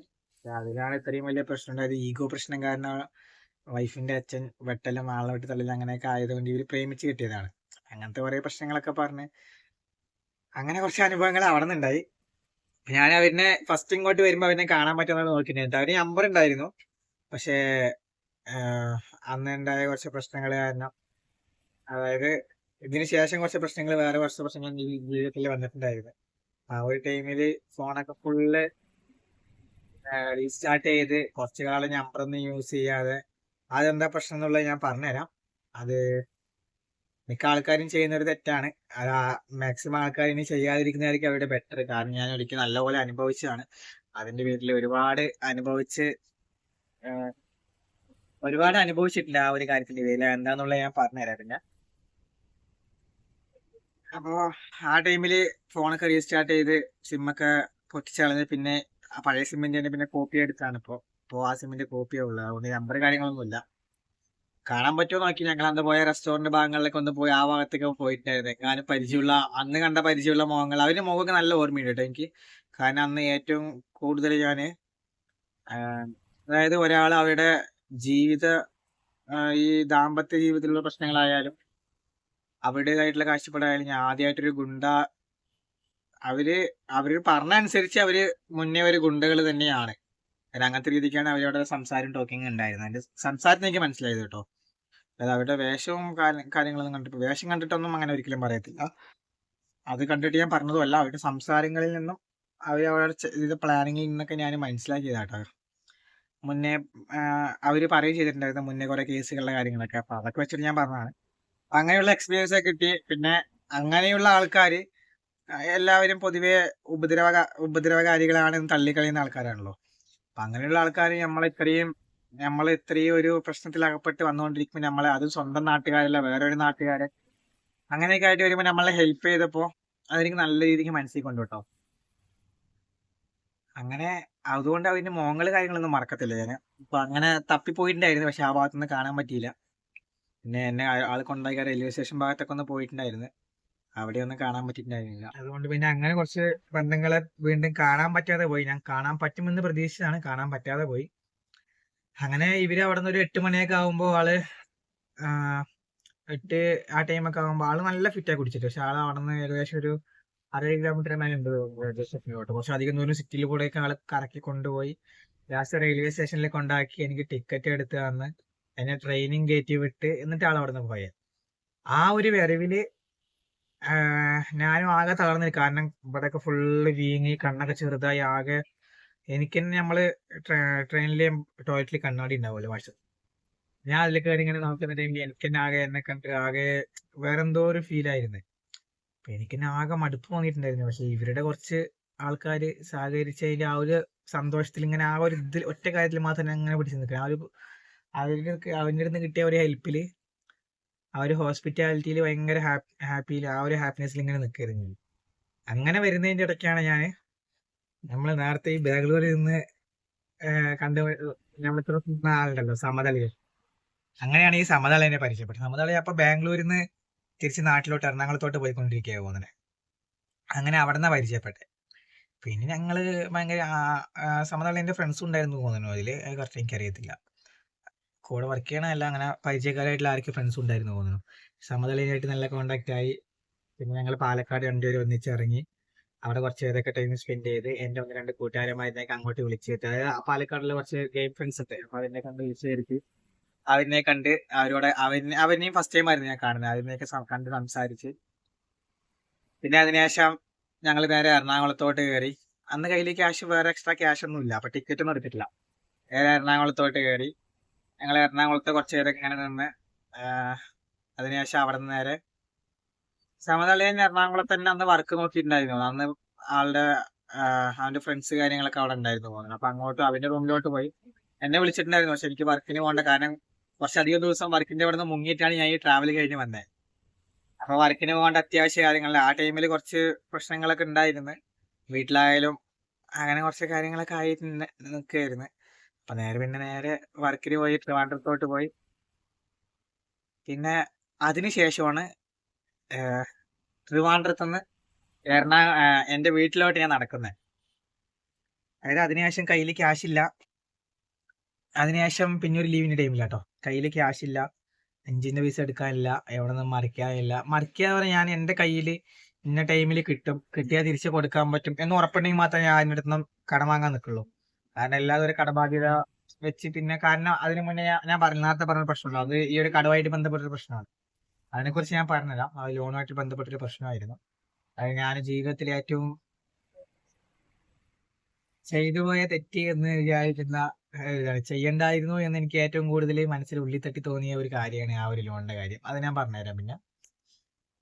അതിലാണ് ഇത്രയും വലിയ പ്രശ്നം ഉണ്ടായത്. ഈഗോ പ്രശ്നം കാരണം വൈഫിന്റെ അച്ഛൻ വെട്ടലും ആളെ വിട്ട് തള്ളിലും അങ്ങനെയൊക്കെ ആയതുകൊണ്ട് ഇവര് പ്രേമിച്ച് കിട്ടിയതാണ്. അങ്ങനത്തെ കുറെ പ്രശ്നങ്ങളൊക്കെ പറഞ്ഞ് അങ്ങനെ കുറച്ച് അനുഭവങ്ങൾ അവിടെ നിന്നുണ്ടായി. ഞാൻ അവരിനെ ഫസ്റ്റ് ഇങ്ങോട്ട് വരുമ്പോ അവരിനെ കാണാൻ പറ്റുന്നത് നോക്കിയിട്ട് അവര് നമ്പർ ഉണ്ടായിരുന്നു. പക്ഷേ അന്ന് ഉണ്ടായ കുറച്ച് പ്രശ്നങ്ങൾ കാരണം, അതായത് ഇതിന് ശേഷം കുറച്ച് പ്രശ്നങ്ങൾ, വേറെ കുറച്ച് പ്രശ്നങ്ങൾ ജീവിതത്തിൽ വന്നിട്ടുണ്ടായിരുന്നു. ആ ഒരു ടൈമില് ഫോണൊക്കെ ഫുള്ള് റീസ്റ്റാർട്ട് ചെയ്ത് കുറച്ചു കാലം നമ്പറൊന്നും യൂസ് ചെയ്യാതെ, അതെന്താ പ്രശ്നം എന്നുള്ളത് ഞാൻ പറഞ്ഞുതരാം. അത് മിക്ക ആൾക്കാരും ചെയ്യുന്ന ഒരു തെറ്റാണ്. അത് മാക്സിമം ആൾക്കാർ ഇനി ചെയ്യാതിരിക്കുന്നതായിരിക്കും അവരുടെ ബെറ്റർ. കാരണം ഞാൻ ഒരിക്കൽ നല്ലപോലെ അനുഭവിച്ചതാണ്. അതിന്റെ പേരിൽ ഒരുപാട് അനുഭവിച്ചിട്ടില്ല ആ ഒരു കാര്യത്തിന്റെ പേരിൽ. എന്താന്നുള്ളത് ഞാൻ പറഞ്ഞുതരാം. പിന്നെ അപ്പോ ആ ടൈമില് ഫോണൊക്കെ റീസ്റ്റാർട്ട് ചെയ്ത് സിമ്മൊക്കെ പൊട്ടിച്ച് കളഞ്ഞ് പിന്നെ ആ പഴയ സിമ്മിന്റെ തന്നെ പിന്നെ കോപ്പി എടുത്താണ് ഇപ്പോ ആ സിമ്മിന്റെ കോപ്പിയേ ഉള്ളൂ. അതുകൊണ്ട് നമ്പർ കാര്യങ്ങളൊന്നുമില്ല. കാണാൻ പറ്റുമോ നോക്കി ഞങ്ങൾ അന്ന് പോയ റെസ്റ്റോറന്റ് ഭാഗങ്ങളിലൊക്കെ ഒന്ന് പോയി ആ ഭാഗത്തേക്ക് പോയിട്ടുണ്ടായിരുന്നു. ഞാൻ അന്ന് കണ്ട പരിചയമുള്ള മുഖങ്ങൾ, അവരുടെ മുഖമൊക്കെ നല്ല ഓർമ്മയുണ്ട് കേട്ടോ എനിക്ക്. കാരണം അന്ന് ഏറ്റവും കൂടുതൽ ഞാന് അതായത് ഒരാൾ അവരുടെ ജീവിത ഈ ദാമ്പത്യ ജീവിതത്തിലുള്ള പ്രശ്നങ്ങളായാലും അവരുടേതായിട്ടുള്ള കാഴ്ചപ്പാടായാലും, ഞാൻ ആദ്യമായിട്ടൊരു അവര് പറഞ്ഞ അനുസരിച്ച് അവര് മുന്നേ ഒരു ഗുണ്ടകൾ തന്നെയാണ്. അങ്ങനത്തെ രീതിക്കാണ് അവരോട് സംസാരം ടോക്കിങ് ഉണ്ടായിരുന്നത്. അതിന്റെ സംസാരത്തിന് എനിക്ക് മനസ്സിലായത് കേട്ടോ. അതായത് അവരുടെ വേഷവും കാര്യങ്ങളൊന്നും കണ്ടിട്ട്, വേഷം കണ്ടിട്ടൊന്നും അങ്ങനെ ഒരിക്കലും പറയത്തില്ല. അത് കണ്ടിട്ട് ഞാൻ പറഞ്ഞതുമല്ല, അവരുടെ സംസാരങ്ങളിൽ നിന്നും അവരവരുടെ ചെയ്ത പ്ലാനിങ്ങിൽ നിന്നൊക്കെ ഞാൻ മനസ്സിലാക്കിയതാട്ടോ. മുന്നേ അവര് പറയുകയും ചെയ്തിട്ടുണ്ടായിരുന്നു മുന്നേ കുറെ കേസുകളുടെ കാര്യങ്ങളൊക്കെ. അപ്പൊ അതൊക്കെ വെച്ചിട്ട് ഞാൻ പറഞ്ഞതാണ്. അങ്ങനെയുള്ള എക്സ്പീരിയൻസ് ഒക്കെ കിട്ടി. പിന്നെ അങ്ങനെയുള്ള ആൾക്കാര് എല്ലാവരും പൊതുവെ ഉപദ്രവകാരികളാണെന്ന് തള്ളിക്കളയുന്ന ആൾക്കാരാണല്ലോ. അപ്പൊ അങ്ങനെയുള്ള ആൾക്കാർ നമ്മൾ ഇത്രയും ഒരു പ്രശ്നത്തിൽ അകപ്പെട്ട് വന്നുകൊണ്ടിരിക്കുമ്പോൾ നമ്മളെ, അതും സ്വന്തം നാട്ടുകാരല്ല വേറൊരു നാട്ടുകാരെ അങ്ങനെയൊക്കെ ആയിട്ട് വരുമ്പോൾ നമ്മളെ ഹെൽപ്പ് ചെയ്തപ്പോ അതെനിക്ക് നല്ല രീതിക്ക് മനസ്സിൽ കൊണ്ടു കേട്ടോ. അങ്ങനെ അതുകൊണ്ട് അതിന്റെ മോങ്ങള് കാര്യങ്ങളൊന്നും മറക്കത്തില്ല ഞാൻ. അപ്പൊ അങ്ങനെ തപ്പിപ്പോയിട്ടുണ്ടായിരുന്നു, പക്ഷെ ആ ഭാഗത്തുനിന്ന് കാണാൻ പറ്റിയില്ല. പിന്നെ എന്നെ ആള് കൊണ്ടാക്കിയ റെയിൽവേ സ്റ്റേഷൻ ഭാഗത്തൊക്കെ ഒന്ന് പോയിട്ടുണ്ടായിരുന്നു. അവിടെ ഒന്നും കാണാൻ പറ്റിയിട്ടുണ്ടായിരുന്നില്ല. അതുകൊണ്ട് പിന്നെ അങ്ങനെ കുറച്ച് ബന്ധങ്ങളെ വീണ്ടും കാണാൻ പറ്റാതെ പോയി. ഞാൻ കാണാൻ പറ്റുമെന്ന് പ്രതീക്ഷിച്ചാണ്, കാണാൻ പറ്റാതെ പോയി. അങ്ങനെ ഇവര് അവിടെ നിന്ന് ഒരു 8 മണിയൊക്കെ ആകുമ്പോ ആള് ആ ടൈമൊക്കെ ആകുമ്പോ ആള് നല്ല ഫിറ്റായി കുടിച്ചിട്ട്. പക്ഷെ ആള് അവിടെ നിന്ന് ഏകദേശം ഒരു 60 കിലോമീറ്റർ ഉണ്ട് കുറച്ച് അധികം ദൂരം സിറ്റിയിൽ കൂടെയൊക്കെ ആള് കറക്കി കൊണ്ടുപോയി ലാസ്റ്റ് റെയിൽവേ സ്റ്റേഷനിൽ കൊണ്ടാക്കി എനിക്ക് ടിക്കറ്റ് എടുത്ത് തന്ന് എന്നെ ട്രെയിനിങ് കയറ്റി വിട്ട് എന്നിട്ട് ആൾ അവിടെ നിന്ന് പോയത്. ആ ഒരു വരവില് ഞാനും ആകെ തളർന്നില്ല. കാരണം ഇവിടെയൊക്കെ ഫുള്ള് വീങ്ങി കണ്ണൊക്കെ ചെറുതായി ആകെ. എനിക്ക് തന്നെ നമ്മള് ട്രെയിനിലെ ടോയ്ലറ്റിൽ കണ്ണാടി ഉണ്ടാവുമല്ലോ വാട്സപ്പ്, ഞാൻ അതിൽ കയറി ഇങ്ങനെ നോക്കുന്ന ടൈമിൽ എനിക്ക് തന്നെ ആകെ എന്നെ കണ്ട് ആകെ വേറെന്തോ ഒരു ഫീൽ ആയിരുന്നു. അപ്പൊ എനിക്ക് തന്നെ ആകെ മടുപ്പ് തോന്നിയിട്ടുണ്ടായിരുന്നു. പക്ഷെ ഇവരുടെ കുറച്ച് ആൾക്കാര് സഹകരിച്ചതിന്റെ ആ ഒരു സന്തോഷത്തിൽ ഇങ്ങനെ ആ ഒരു ഇതിൽ ഒറ്റ കാര്യത്തിൽ മാത്രം അങ്ങനെ പിടിച്ചു നിൽക്കുക. അവരുടെ അടുത്ത് കിട്ടിയ ഒരു ഹെൽപ്പില് ആ ഒരു ഹോസ്പിറ്റാലിറ്റിയിൽ ഭയങ്കര ഹാപ്പിയിൽ ആ ഒരു ഹാപ്പിനെസ്സിൽ ഇങ്ങനെ നിൽക്കരുത്. അങ്ങനെ വരുന്നതിന്റെ ഇടയ്ക്കാണ് നമ്മൾ നേരത്തെ ഈ ബാംഗ്ലൂരിൽ നിന്ന് കണ്ട് നമ്മളിത്ര ആളുണ്ടല്ലോ സമതലയിൽ, അങ്ങനെയാണ് ഈ സമതളനെ പരിചയപ്പെട്ടത്. സമതള അപ്പൊ ബാംഗ്ലൂരിൽ നിന്ന് തിരിച്ച് നാട്ടിലോട്ട് എറണാകുളത്തോട്ട് പോയിക്കൊണ്ടിരിക്കുക പോകുന്നത്. അങ്ങനെ അവിടെ നിന്നാണ് പരിചയപ്പെട്ടത്. പിന്നെ ഞങ്ങള് ഭയങ്കര സമതളന്റെ ഫ്രണ്ട്സും ഉണ്ടായിരുന്നു തോന്നുന്നു അതില്, കറക്റ്റ് എനിക്കറിയത്തില്ല. കൂടെ വർക്ക് ചെയ്യണമല്ല, അങ്ങനെ പരിചയക്കാരായിട്ടുള്ള ആർക്കും ഫ്രണ്ട്സ് ഉണ്ടായിരുന്നു തോന്നുന്നു. സമതലയായിട്ട് നല്ല കോണ്ടാക്ട് ആയി. പിന്നെ ഞങ്ങൾ പാലക്കാട് രണ്ടുപേരും ഒന്നിച്ച് ഇറങ്ങി. അവിടെ കുറച്ച് ഏതൊക്കെ ടൈം സ്പെൻഡ് ചെയ്ത് എന്റെ 1-2 കൂട്ടുകാരന്മാരിനേക്ക് അങ്ങോട്ട് വിളിച്ചിട്ട്, അതായത് പാലക്കാടിലെ കുറച്ച് ഗെയിം ഫ്രണ്ട്സ് ഉണ്ട്. അപ്പൊ അതിനെ കണ്ട് വിളിച്ചു വരുത്തി അവരിനെ കണ്ട് അവരിനെയും ഫസ്റ്റ് ടൈം ആയിരുന്നു ഞാൻ കാണുന്നത്. അതിനെയൊക്കെ കണ്ട് സംസാരിച്ച് പിന്നെ അതിനുശേഷം ഞങ്ങൾ നേരെ എറണാകുളത്തോട്ട് കയറി. അന്ന് കയ്യിൽ വേറെ എക്സ്ട്രാ ക്യാഷ് ഒന്നും ഇല്ല, അപ്പൊ ടിക്കറ്റ് ഒന്നും എടുത്തിട്ടില്ല. നേരെ എറണാകുളത്തോട്ട് കയറി. ഞങ്ങൾ എറണാകുളത്ത് കുറച്ച് നേരം ഇങ്ങനെ നിന്ന് അതിനുശേഷം അവിടെ നിന്ന് നേരെ സമതലയിൽ എറണാകുളത്ത് തന്നെ അന്ന് വർക്ക് നോക്കിയിട്ടുണ്ടായിരുന്നു. അന്ന് അവന്റെ ഫ്രണ്ട്സ് കാര്യങ്ങളൊക്കെ അവിടെ ഉണ്ടായിരുന്നു പോകുന്നത്. അപ്പൊ അങ്ങോട്ട് അവന്റെ റൂമിലോട്ട് പോയി. എന്നെ വിളിച്ചിട്ടുണ്ടായിരുന്നു, പക്ഷെ എനിക്ക് വർക്കിന് പോകേണ്ട, കാരണം കുറച്ചധികം ദിവസം വർക്കിന്റെ അവിടെ നിന്ന് മുങ്ങിയിട്ടാണ് ഞാൻ ഈ ട്രാവൽ കഴിഞ്ഞ് വന്നത്. അപ്പൊ വർക്കിന് പോകേണ്ട അത്യാവശ്യ കാര്യങ്ങളിൽ ആ ടൈമിൽ കുറച്ച് പ്രശ്നങ്ങളൊക്കെ ഉണ്ടായിരുന്നു വീട്ടിലായാലും. അങ്ങനെ കുറച്ച് കാര്യങ്ങളൊക്കെ ആയി നിൽക്കുകയായിരുന്നു. അപ്പൊ നേരെ വർക്കിന് പോയി ട്രിവാൻഡ്രത്തോട്ട് പോയി. പിന്നെ അതിനുശേഷമാണ് ട്രിവാൻഡ്രത്തുനിന്ന് എന്റെ വീട്ടിലോട്ട് ഞാൻ നടക്കുന്നത്. അതായത് അതിനുശേഷം കയ്യിൽ ക്യാഷ് ഇല്ല. അതിനുശേഷം പിന്നെ ഒരു ലീവിന്റെ ടൈമില്ല കേട്ടോ, കയ്യിൽ ക്യാഷ് ഇല്ല, 5 പൈസ എടുക്കാനില്ല, എവിടെ നിന്നും മറിക്കാനില്ല. മറിക്കുക പറഞ്ഞാൽ ഞാൻ എൻ്റെ കയ്യിൽ ഇന്ന ടൈമിൽ കിട്ടും, കിട്ടിയാൽ തിരിച്ച് കൊടുക്കാൻ പറ്റും എന്ന് ഉറപ്പുണ്ടെങ്കിൽ മാത്രമേ ഞാൻ അതിൻ്റെ അടുത്ത് നിന്നും കടം വാങ്ങാൻ നിൽക്കുള്ളൂ. കാരണം എല്ലാവരും ഒരു കടബാധ്യത വെച്ച് പിന്നെ, കാരണം അതിന് മുന്നേ ഞാൻ നേരത്തെ പറഞ്ഞ പ്രശ്നമുള്ളൂ, അത് ഈ ഒരു കടമായിട്ട് ബന്ധപ്പെട്ടൊരു പ്രശ്നമാണ്. അതിനെക്കുറിച്ച് ഞാൻ പറഞ്ഞുതരാം. അത് ലോണുമായിട്ട് ബന്ധപ്പെട്ടൊരു പ്രശ്നമായിരുന്നു. അത് ഞാൻ ജീവിതത്തിൽ ഏറ്റവും ചെയ്തു പോയ തെറ്റ് എന്ന് വിചാരിക്കുന്ന, ചെയ്യണ്ടായിരുന്നു എന്ന് എനിക്ക് ഏറ്റവും കൂടുതൽ മനസ്സിൽ ഉള്ളിത്തട്ടി തോന്നിയ ഒരു കാര്യമാണ് ആ ഒരു ലോണിന്റെ കാര്യം. അത് ഞാൻ പറഞ്ഞുതരാം. പിന്നെ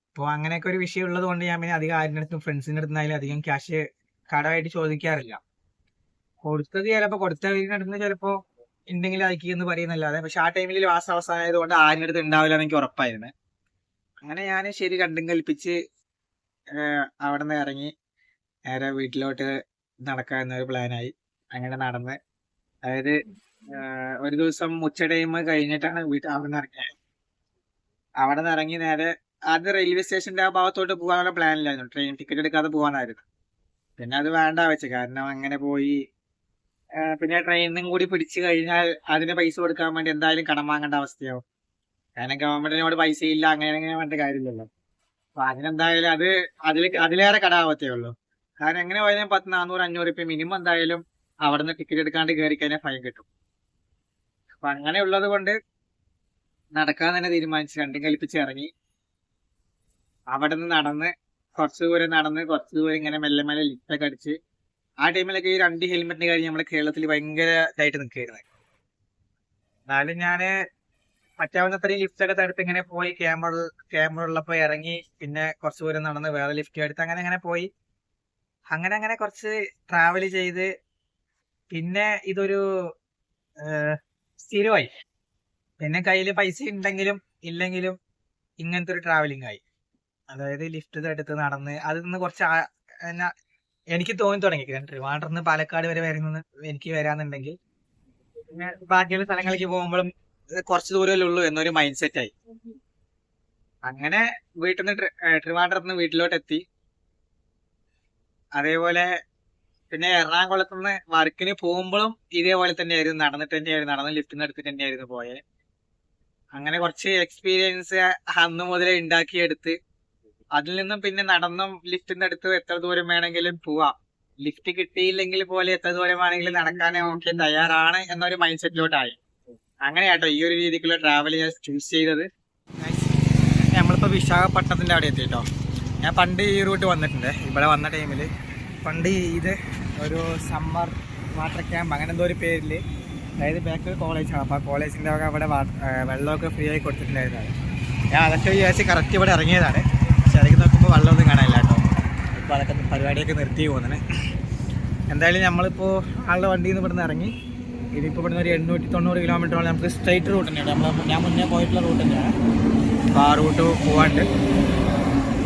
അപ്പോൾ അങ്ങനെയൊക്കെ ഒരു വിഷയം ഉള്ളത് കൊണ്ട് ഞാൻ പിന്നെ അധികം ആരുടെ അടുത്തും ഫ്രണ്ട്സിന്റെ അടുത്തുനിന്നായാലും അധികം ക്യാഷ് കടമായിട്ട് ചോദിക്കാറില്ല. കൊടുത്തത് ചിലപ്പോൾ കൊടുത്തവരുടെ അടുത്ത് ചിലപ്പോൾ ഉണ്ടെങ്കിൽ അയക്കുമെന്ന് പറയുന്നല്ലാതെ, പക്ഷെ ആ ടൈമിൽ അവസാനമായതുകൊണ്ട് ആരുടെ അടുത്ത് ഉണ്ടാവില്ല എന്ന് എനിക്ക് ഉറപ്പായിരുന്നു. അങ്ങനെ ഞാൻ ശരി രണ്ടും കൽപ്പിച്ച് അവിടെ നിന്ന് ഇറങ്ങി നേരെ വീട്ടിലോട്ട് നടക്കാവുന്ന ഒരു പ്ലാനായി. അങ്ങനെ നടന്ന്, അതായത് ഒരു ദിവസം ഉച്ച ടൈം കഴിഞ്ഞിട്ടാണ് അവിടെ നിന്ന് ഇറങ്ങിയത്. അവിടെ നിന്ന് ഇറങ്ങി നേരെ ആദ്യം റെയിൽവേ സ്റ്റേഷന്റെ ആ ഭാഗത്തോട്ട് പോകാനുള്ള പ്ലാനിലായിരുന്നു, ട്രെയിൻ ടിക്കറ്റ് എടുക്കാതെ പോകാനായിരുന്നു. പിന്നെ അത് വേണ്ട വെച്ച്, കാരണം അങ്ങനെ പോയി പിന്നെ ട്രെയിനും കൂടി പിടിച്ചു കഴിഞ്ഞാൽ അതിന് പൈസ കൊടുക്കാൻ വേണ്ടി എന്തായാലും കടം വാങ്ങേണ്ട അവസ്ഥയാവും. കാരണം ഗവൺമെന്റിനോട് പൈസ ഇല്ല, അങ്ങനെ വേണ്ട കാര്യമില്ലല്ലോ. അപ്പൊ അതിനെന്തായാലും അതിലേറെ കടാവത്തേ ഉള്ളൂ. കാരണം എങ്ങനെ പോയാലും 10, 400, 500 രൂപ മിനിമം എന്തായാലും അവിടെ നിന്ന് ടിക്കറ്റ് എടുക്കാണ്ട് കയറി കഴിഞ്ഞാൽ ഫൈൻ കിട്ടും. അപ്പൊ അങ്ങനെ ഉള്ളത് കൊണ്ട് നടക്കാൻ തന്നെ തീരുമാനിച്ച് രണ്ടും കൽപ്പിച്ച് ഇറങ്ങി. അവിടെ നിന്ന് നടന്ന് കുറച്ച് ദൂരം ഇങ്ങനെ മെല്ലെ മെല്ലെ ലിഫ്റ്റൊക്കെ അടിച്ച്. ആ ടൈമിലൊക്കെ ഈ 2 ഹെൽമെറ്റിന് കാര്യം നമ്മുടെ കേരളത്തിൽ ഭയങ്കര ഇതായിട്ട് നിൽക്കുകയായിരുന്നു. എന്നാലും ഞാന് പറ്റാവുന്നത്രയും ലിഫ്റ്റൊക്കെ തടുത്ത് ഇങ്ങനെ പോയി, ക്യാമറ ഉള്ളപ്പോ ഇറങ്ങി, പിന്നെ കുറച്ച് ദൂരം നടന്ന് വേറെ ലിഫ്റ്റ് എടുത്ത് അങ്ങനെ പോയി. അങ്ങനെ കുറച്ച് ട്രാവൽ ചെയ്ത് പിന്നെ ഇതൊരു സ്ഥിരമായി. പിന്നെ കയ്യിൽ പൈസ ഉണ്ടെങ്കിലും ഇല്ലെങ്കിലും ഇങ്ങനത്തെ ഒരു ട്രാവലിംഗ് ആയി. അതായത് ലിഫ്റ്റ് എടുത്ത് നടന്ന് അതിൽ നിന്ന് കുറച്ച് എനിക്ക് തോന്നി തുടങ്ങി, ട്രിവാൻഡ്രത്ത് നിന്ന് പാലക്കാട് വരെ എനിക്ക് വരാന്നുണ്ടെങ്കിൽ പിന്നെ ബാക്കിയുള്ള സ്ഥലങ്ങളിലേക്ക് പോകുമ്പോഴും കുറച്ച് ദൂരമല്ലേ ഉള്ളൂ എന്നൊരു മൈൻഡ് സെറ്റ് ആയി. അങ്ങനെ വീട്ടിൽ നിന്ന് ട്രിവാൻഡ്രത്ത് നിന്ന് വീട്ടിലോട്ട് എത്തി. അതേപോലെ പിന്നെ എറണാകുളത്ത് നിന്ന് വർക്കിന് പോകുമ്പോഴും ഇതേപോലെ തന്നെയായിരുന്നു, നടന്ന് ലിഫ്റ്റിന് എടുത്തിട്ട് തന്നെയായിരുന്നു പോയത്. അങ്ങനെ കുറച്ച് എക്സ്പീരിയൻസ് അന്ന് മുതലേ ഉണ്ടാക്കിയെടുത്ത് അതിൽ നിന്നും പിന്നെ നടന്നും ലിഫ്റ്റിന്റെ അടുത്ത് എത്ര ദൂരം വേണമെങ്കിലും പോവാം, ലിഫ്റ്റ് കിട്ടിയില്ലെങ്കിൽ പോലെ എത്ര ദൂരം വേണമെങ്കിലും നടക്കാൻ ഒക്കെ തയ്യാറാണ് എന്നൊരു മൈൻഡ് സെറ്റിലോട്ടായി. അങ്ങനെയാട്ടോ ഈ ഒരു രീതിക്കുള്ള ട്രാവൽ ഞാൻ ചൂസ് ചെയ്തത്. നമ്മളിപ്പോ വിശാഖപട്ടണത്തിന്റെ അവിടെ എത്തിട്ടോ. ഞാൻ പണ്ട് ഈ റൂട്ട് വന്നിട്ടുണ്ട്. ഇവിടെ വന്ന ടൈമിൽ പണ്ട് ഇത് ഒരു സമ്മർ വാട്ടർ ക്യാമ്പ് അങ്ങനെ എന്തോ ഒരു പേരിൽ, അതായത് ബാക്ക് കോളേജാണ്. അപ്പോൾ ആ കോളേജിൻ്റെ അവിടെ വെള്ളമൊക്കെ ഫ്രീ ആയി കൊടുത്തിട്ടുണ്ടായിരുന്നതാണ്. ഞാൻ അതൊക്കെ വിചാരിച്ച് കറക്റ്റ് ഇവിടെ ഇറങ്ങിയതാണ്. പക്ഷെ ഇറങ്ങി നോക്കുമ്പോൾ വെള്ളമൊന്നും കാണാനില്ല കേട്ടോ. ഇപ്പോൾ അതൊക്കെ പരിപാടിയൊക്കെ നിർത്തി പോകുന്നത്. എന്തായാലും നമ്മളിപ്പോൾ ആളുടെ വണ്ടിയിൽ നിന്ന് ഇവിടുന്ന് ഇറങ്ങി. ഇതിപ്പോൾ ഇവിടുന്ന് ഒരു 890 കിലോമീറ്ററോളം നമുക്ക് സ്ട്രൈറ്റ് റൂട്ട് തന്നെയാണ്. ഞാൻ മുന്നേ പോയിട്ടുള്ള റൂട്ട് തന്നെയാണ്. അപ്പോൾ ആ റൂട്ട് പോകാണ്ട്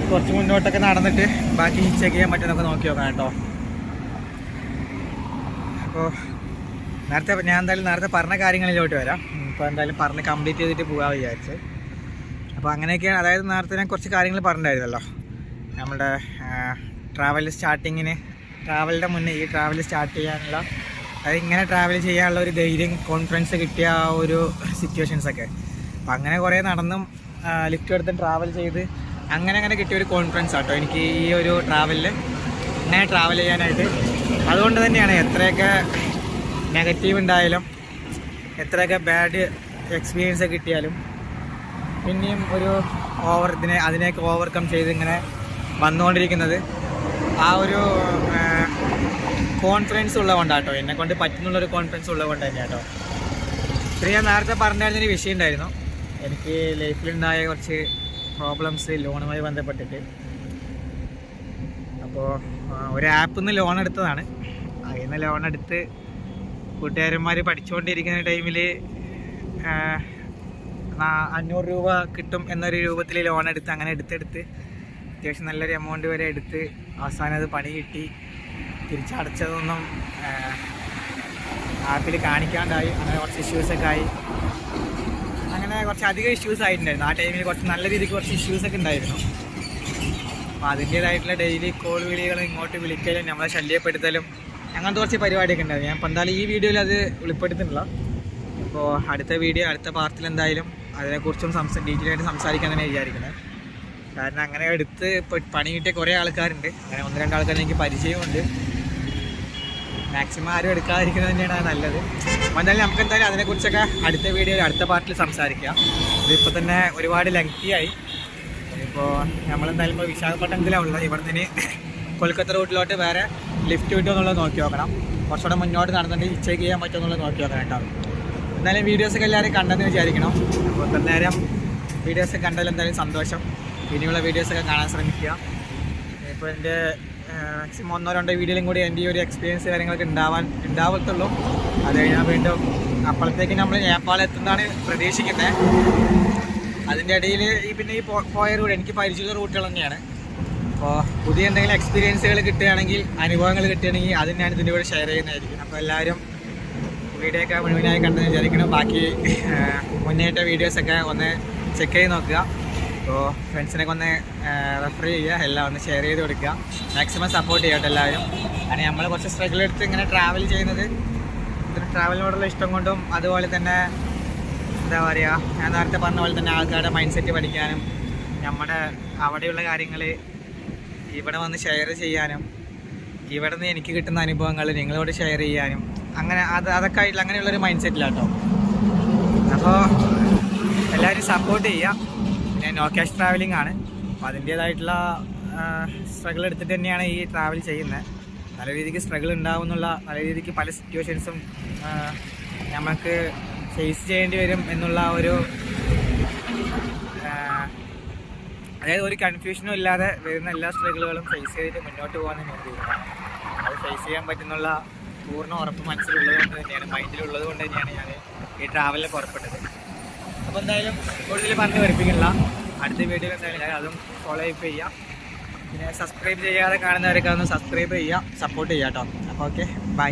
കുറച്ച് മുന്നോട്ടൊക്കെ നടന്നിട്ട് ബാക്കി ചെക്ക് ചെയ്യാൻ പറ്റുന്നൊക്കെ നോക്കി നോക്കാം കേട്ടോ. അപ്പോൾ ഞാൻ എന്തായാലും നേരത്തെ പറഞ്ഞ കാര്യങ്ങളിലോട്ട് വരാം. ഇപ്പോൾ എന്തായാലും പറഞ്ഞ് കംപ്ലീറ്റ് ചെയ്തിട്ട് പോകാമെന്ന് വിചാരിച്ച്. അപ്പോൾ അങ്ങനെയൊക്കെയാണ്. അതായത് നേരത്തെ ഞാൻ കുറച്ച് കാര്യങ്ങൾ പറഞ്ഞിട്ടുണ്ടായിരുന്നല്ലോ, നമ്മുടെ ട്രാവലിൻ്റെ മുന്നേ ഈ ട്രാവൽ സ്റ്റാർട്ട് ചെയ്യാനുള്ള, അതായത് ഇങ്ങനെ ട്രാവൽ ചെയ്യാനുള്ള ഒരു ധൈര്യം, കോൺഫിഡൻസ് കിട്ടിയ ആ ഒരു സിറ്റുവേഷൻസൊക്കെ. അപ്പം അങ്ങനെ കുറേ നടന്നും ലിഫ്റ്റ് എടുത്തും ട്രാവൽ ചെയ്ത് അങ്ങനെ കിട്ടിയ ഒരു കോൺഫിഡൻസ് ആട്ടോ എനിക്ക് ഈ ഒരു ട്രാവലിൽ ഇങ്ങനെ ട്രാവൽ ചെയ്യാനായിട്ട്. അതുകൊണ്ട് തന്നെയാണ് എത്രയൊക്കെ നെഗറ്റീവ് ഉണ്ടായാലും എത്രയൊക്കെ ബാഡ് എക്സ്പീരിയൻസ് കിട്ടിയാലും പിന്നെയും ഒരു അതിനെയൊക്കെ ഓവർകം ചെയ്ത് ഇങ്ങനെ വന്നുകൊണ്ടിരിക്കുന്നത് ആ ഒരു കോൺഫിഡൻസ് ഉള്ളതുകൊണ്ടാട്ടോ, എന്നെ കൊണ്ട് പറ്റുന്നുള്ളൊരു കോൺഫിഡൻസ് ഉള്ളതുകൊണ്ട് തന്നെയാട്ടോ. പിന്നെ ഞാൻ നേരത്തെ പറഞ്ഞിരുന്നൊരു വിഷയം ഉണ്ടായിരുന്നു, എനിക്ക് ലൈഫിലുണ്ടായ കുറച്ച് പ്രോബ്ലംസ് ലോണുമായി ബന്ധപ്പെട്ടിട്ട്. അപ്പോൾ ഒരു ആപ്പിൽ നിന്ന് ലോൺ എടുത്തതാണ്. അതിൽ നിന്ന് ലോൺ എടുത്ത് കൂട്ടുകാരന്മാർ പഠിച്ചുകൊണ്ടിരിക്കുന്ന ടൈമിൽ 500 രൂപ കിട്ടും എന്നൊരു രൂപത്തിൽ ലോൺ എടുത്ത് അങ്ങനെ എടുത്തെടുത്ത് അത്യാവശ്യം നല്ലൊരു എമൗണ്ട് വരെ എടുത്ത് അവസാനം അത് പണി കിട്ടി. തിരിച്ചടച്ചതൊന്നും ആപ്പിൽ കാണിക്കാണ്ടായി. അങ്ങനെ കുറച്ച് ഇഷ്യൂസൊക്കെ ആയി. അങ്ങനെ കുറച്ച് അധികം ഇഷ്യൂസ് ആയിട്ടുണ്ടായിരുന്നു. ആ ടൈമിൽ കുറച്ച് നല്ല രീതിക്ക് കുറച്ച് ഇഷ്യൂസൊക്കെ ഉണ്ടായിരുന്നു. അപ്പോൾ അതിൻ്റേതായിട്ടുള്ള ഡെയിലി കോൾ വിളികളും ഇങ്ങോട്ട് വിളിക്കലും നമ്മളെ ശല്യപ്പെടുത്തലും അങ്ങനത്തെ കുറച്ച് പരിപാടിയൊക്കെ ഉണ്ടായിരുന്നു. ഞാൻ ഇപ്പം എന്തായാലും ഈ വീഡിയോയിൽ അത് ഉൾപ്പെടുത്തുന്നില്ല. അപ്പോൾ അടുത്ത പാർട്ടിൽ എന്തായാലും അതിനെക്കുറിച്ചും ഡീറ്റെയിൽ ആയിട്ട് സംസാരിക്കാൻ തന്നെ വിചാരിക്കുന്നത്. കാരണം അങ്ങനെ എടുത്ത് ഇപ്പോൾ പണി കിട്ടിയ കുറേ ആൾക്കാരുണ്ട്. അങ്ങനെ 1-2 ആൾക്കാർ എനിക്ക് പരിചയമുണ്ട്. മാക്സിമം ആരും എടുക്കാതിരിക്കുന്നത് തന്നെയാണ് നല്ലത്. അപ്പോൾ എന്തായാലും നമുക്ക് എന്തായാലും അതിനെക്കുറിച്ചൊക്കെ അടുത്ത വീഡിയോയിൽ അടുത്ത പാർട്ടിൽ സംസാരിക്കാം. ഇതിപ്പോൾ തന്നെ ഒരുപാട് ലെങ്തിയായി. ഇപ്പോൾ നമ്മളെന്തായാലും ഇപ്പോൾ വിശാഖപട്ടണത്തിലാണ് ഉള്ളത്. ഇവിടെ നിന്ന് കൊൽക്കത്ത റൂട്ടിലോട്ട് വേറെ ലിഫ്റ്റ് കിട്ടുമോ എന്നുള്ളത് നോക്കി നോക്കണം. കുറച്ചുകൂടെ മുന്നോട്ട് നടന്നിട്ട് ചെക്ക് ചെയ്യാൻ പറ്റുമോ എന്നുള്ളത് നോക്കി നോക്കണം കേട്ടോ. എന്തായാലും വീഡിയോസൊക്കെ എല്ലാവരും കണ്ടെന്ന് വിചാരിക്കണം. അപ്പോൾ ഇത്ര നേരം വീഡിയോസൊക്കെ കണ്ടാൽ എന്തായാലും സന്തോഷം. ഇനിയുള്ള വീഡിയോസൊക്കെ കാണാൻ ശ്രമിക്കുക. ഇപ്പോൾ എൻ്റെ മാക്സിമം 1-2 വീഡിയോയിലും കൂടി എൻ്റെ ഈ ഒരു എക്സ്പീരിയൻസ് കാര്യങ്ങളൊക്കെ ഉണ്ടാവത്തുള്ളൂ. അത് കഴിഞ്ഞാൽ വീണ്ടും അപ്പോഴത്തേക്ക് നമ്മൾ നേപ്പാൾ എത്തുന്നതാണ് പ്രതീക്ഷിക്കുന്നത്. അതിൻ്റെ ഇടയിൽ പിന്നെ ഈ പോയ റൂട്ട് എനിക്ക് പരിചയമുള്ള റൂട്ടുകൾ തന്നെയാണ്. അപ്പോൾ പുതിയ എന്തെങ്കിലും എക്സ്പീരിയൻസുകൾ കിട്ടുകയാണെങ്കിൽ, അനുഭവങ്ങൾ കിട്ടുകയാണെങ്കിൽ അത് ഞാൻ ഇതിൻ്റെ കൂടെ ഷെയർ ചെയ്യുന്നതായിരിക്കും. അപ്പോൾ എല്ലാവരും വീഡിയോ ഒക്കെ മുഴുവനായി കണ്ടെന്ന് വിചാരിക്കണം. ബാക്കി മുന്നേറ്റ വീഡിയോസൊക്കെ ഒന്ന് ചെക്ക് ചെയ്ത് നോക്കുക. അപ്പോൾ ഫ്രണ്ട്സിനൊക്കെ ഒന്ന് റെഫർ ചെയ്യുക, എല്ലാം ഒന്ന് ഷെയർ ചെയ്ത് കൊടുക്കുക. മാക്സിമം സപ്പോർട്ട് ചെയ്യട്ടെ എല്ലാവരും. കാരണം നമ്മൾ കുറച്ച് സ്ട്രഗിൾ എടുത്ത് ഇങ്ങനെ ട്രാവൽ ചെയ്യുന്നത് ട്രാവലിനോടുള്ള ഇഷ്ടം കൊണ്ടും, അതുപോലെ തന്നെ എന്താ പറയുക, ഞാൻ നേരത്തെ പറഞ്ഞ പോലെ തന്നെ ആൾക്കാരുടെ മൈൻഡ് സെറ്റ് പഠിക്കാനും, നമ്മുടെ അവിടെയുള്ള കാര്യങ്ങൾ ഇവിടെ വന്ന് ഷെയർ ചെയ്യാനും, ഇവിടെ നിന്ന് എനിക്ക് കിട്ടുന്ന അനുഭവങ്ങൾ നിങ്ങളോട് ഷെയർ ചെയ്യാനും, അങ്ങനെ അതൊക്കെ ആയിട്ടുള്ള അങ്ങനെയുള്ളൊരു മൈൻഡ് സെറ്റിലാട്ടോ. അപ്പോൾ എല്ലാവരും സപ്പോർട്ട് ചെയ്യുക. പിന്നെ നോ ക്യാഷ് ട്രാവലിംഗ് ആണ്. അപ്പോൾ അതിൻ്റേതായിട്ടുള്ള സ്ട്രഗിൾ എടുത്തിട്ട് തന്നെയാണ് ഈ ട്രാവൽ ചെയ്യുന്നത്. നല്ല രീതിക്ക് സ്ട്രഗിൾ ഉണ്ടാവുന്നുള്ള, നല്ല രീതിക്ക് പല സിറ്റുവേഷൻസും നമുക്ക് ഫേസ് ചെയ്യേണ്ടി വരും എന്നുള്ള ഒരു, അതായത് ഒരു കൺഫ്യൂഷനും ഇല്ലാതെ വരുന്ന എല്ലാ സ്ട്രഗിളുകളും ഫേസ് ചെയ്തിട്ട് മുന്നോട്ട് പോകാൻ വേണ്ടി അത് ഫേസ് ചെയ്യാൻ പറ്റുന്നുള്ള പൂർണ്ണ ഉറപ്പ് മനസ്സിലുള്ളത് കൊണ്ട് തന്നെയാണ്, മൈൻഡിലുള്ളത് കൊണ്ട് തന്നെയാണ് ഞാൻ ഈ ട്രാവലിൽ പുറപ്പെട്ടത്. അപ്പോൾ എന്തായാലും കൂടുതൽ പറഞ്ഞ് പഠിപ്പിക്കില്ല. അടുത്ത വീഡിയോയിൽ എന്തായാലും അതും ഫോളോ അപ്പ് ചെയ്യുക. പിന്നെ സബ്സ്ക്രൈബ് ചെയ്യാതെ കാണുന്നവരൊക്കെ ഒന്ന് സബ്സ്ക്രൈബ് ചെയ്യുക, സപ്പോർട്ട് ചെയ്യുക കേട്ടോ. അപ്പോൾ ഓക്കെ, ബൈ.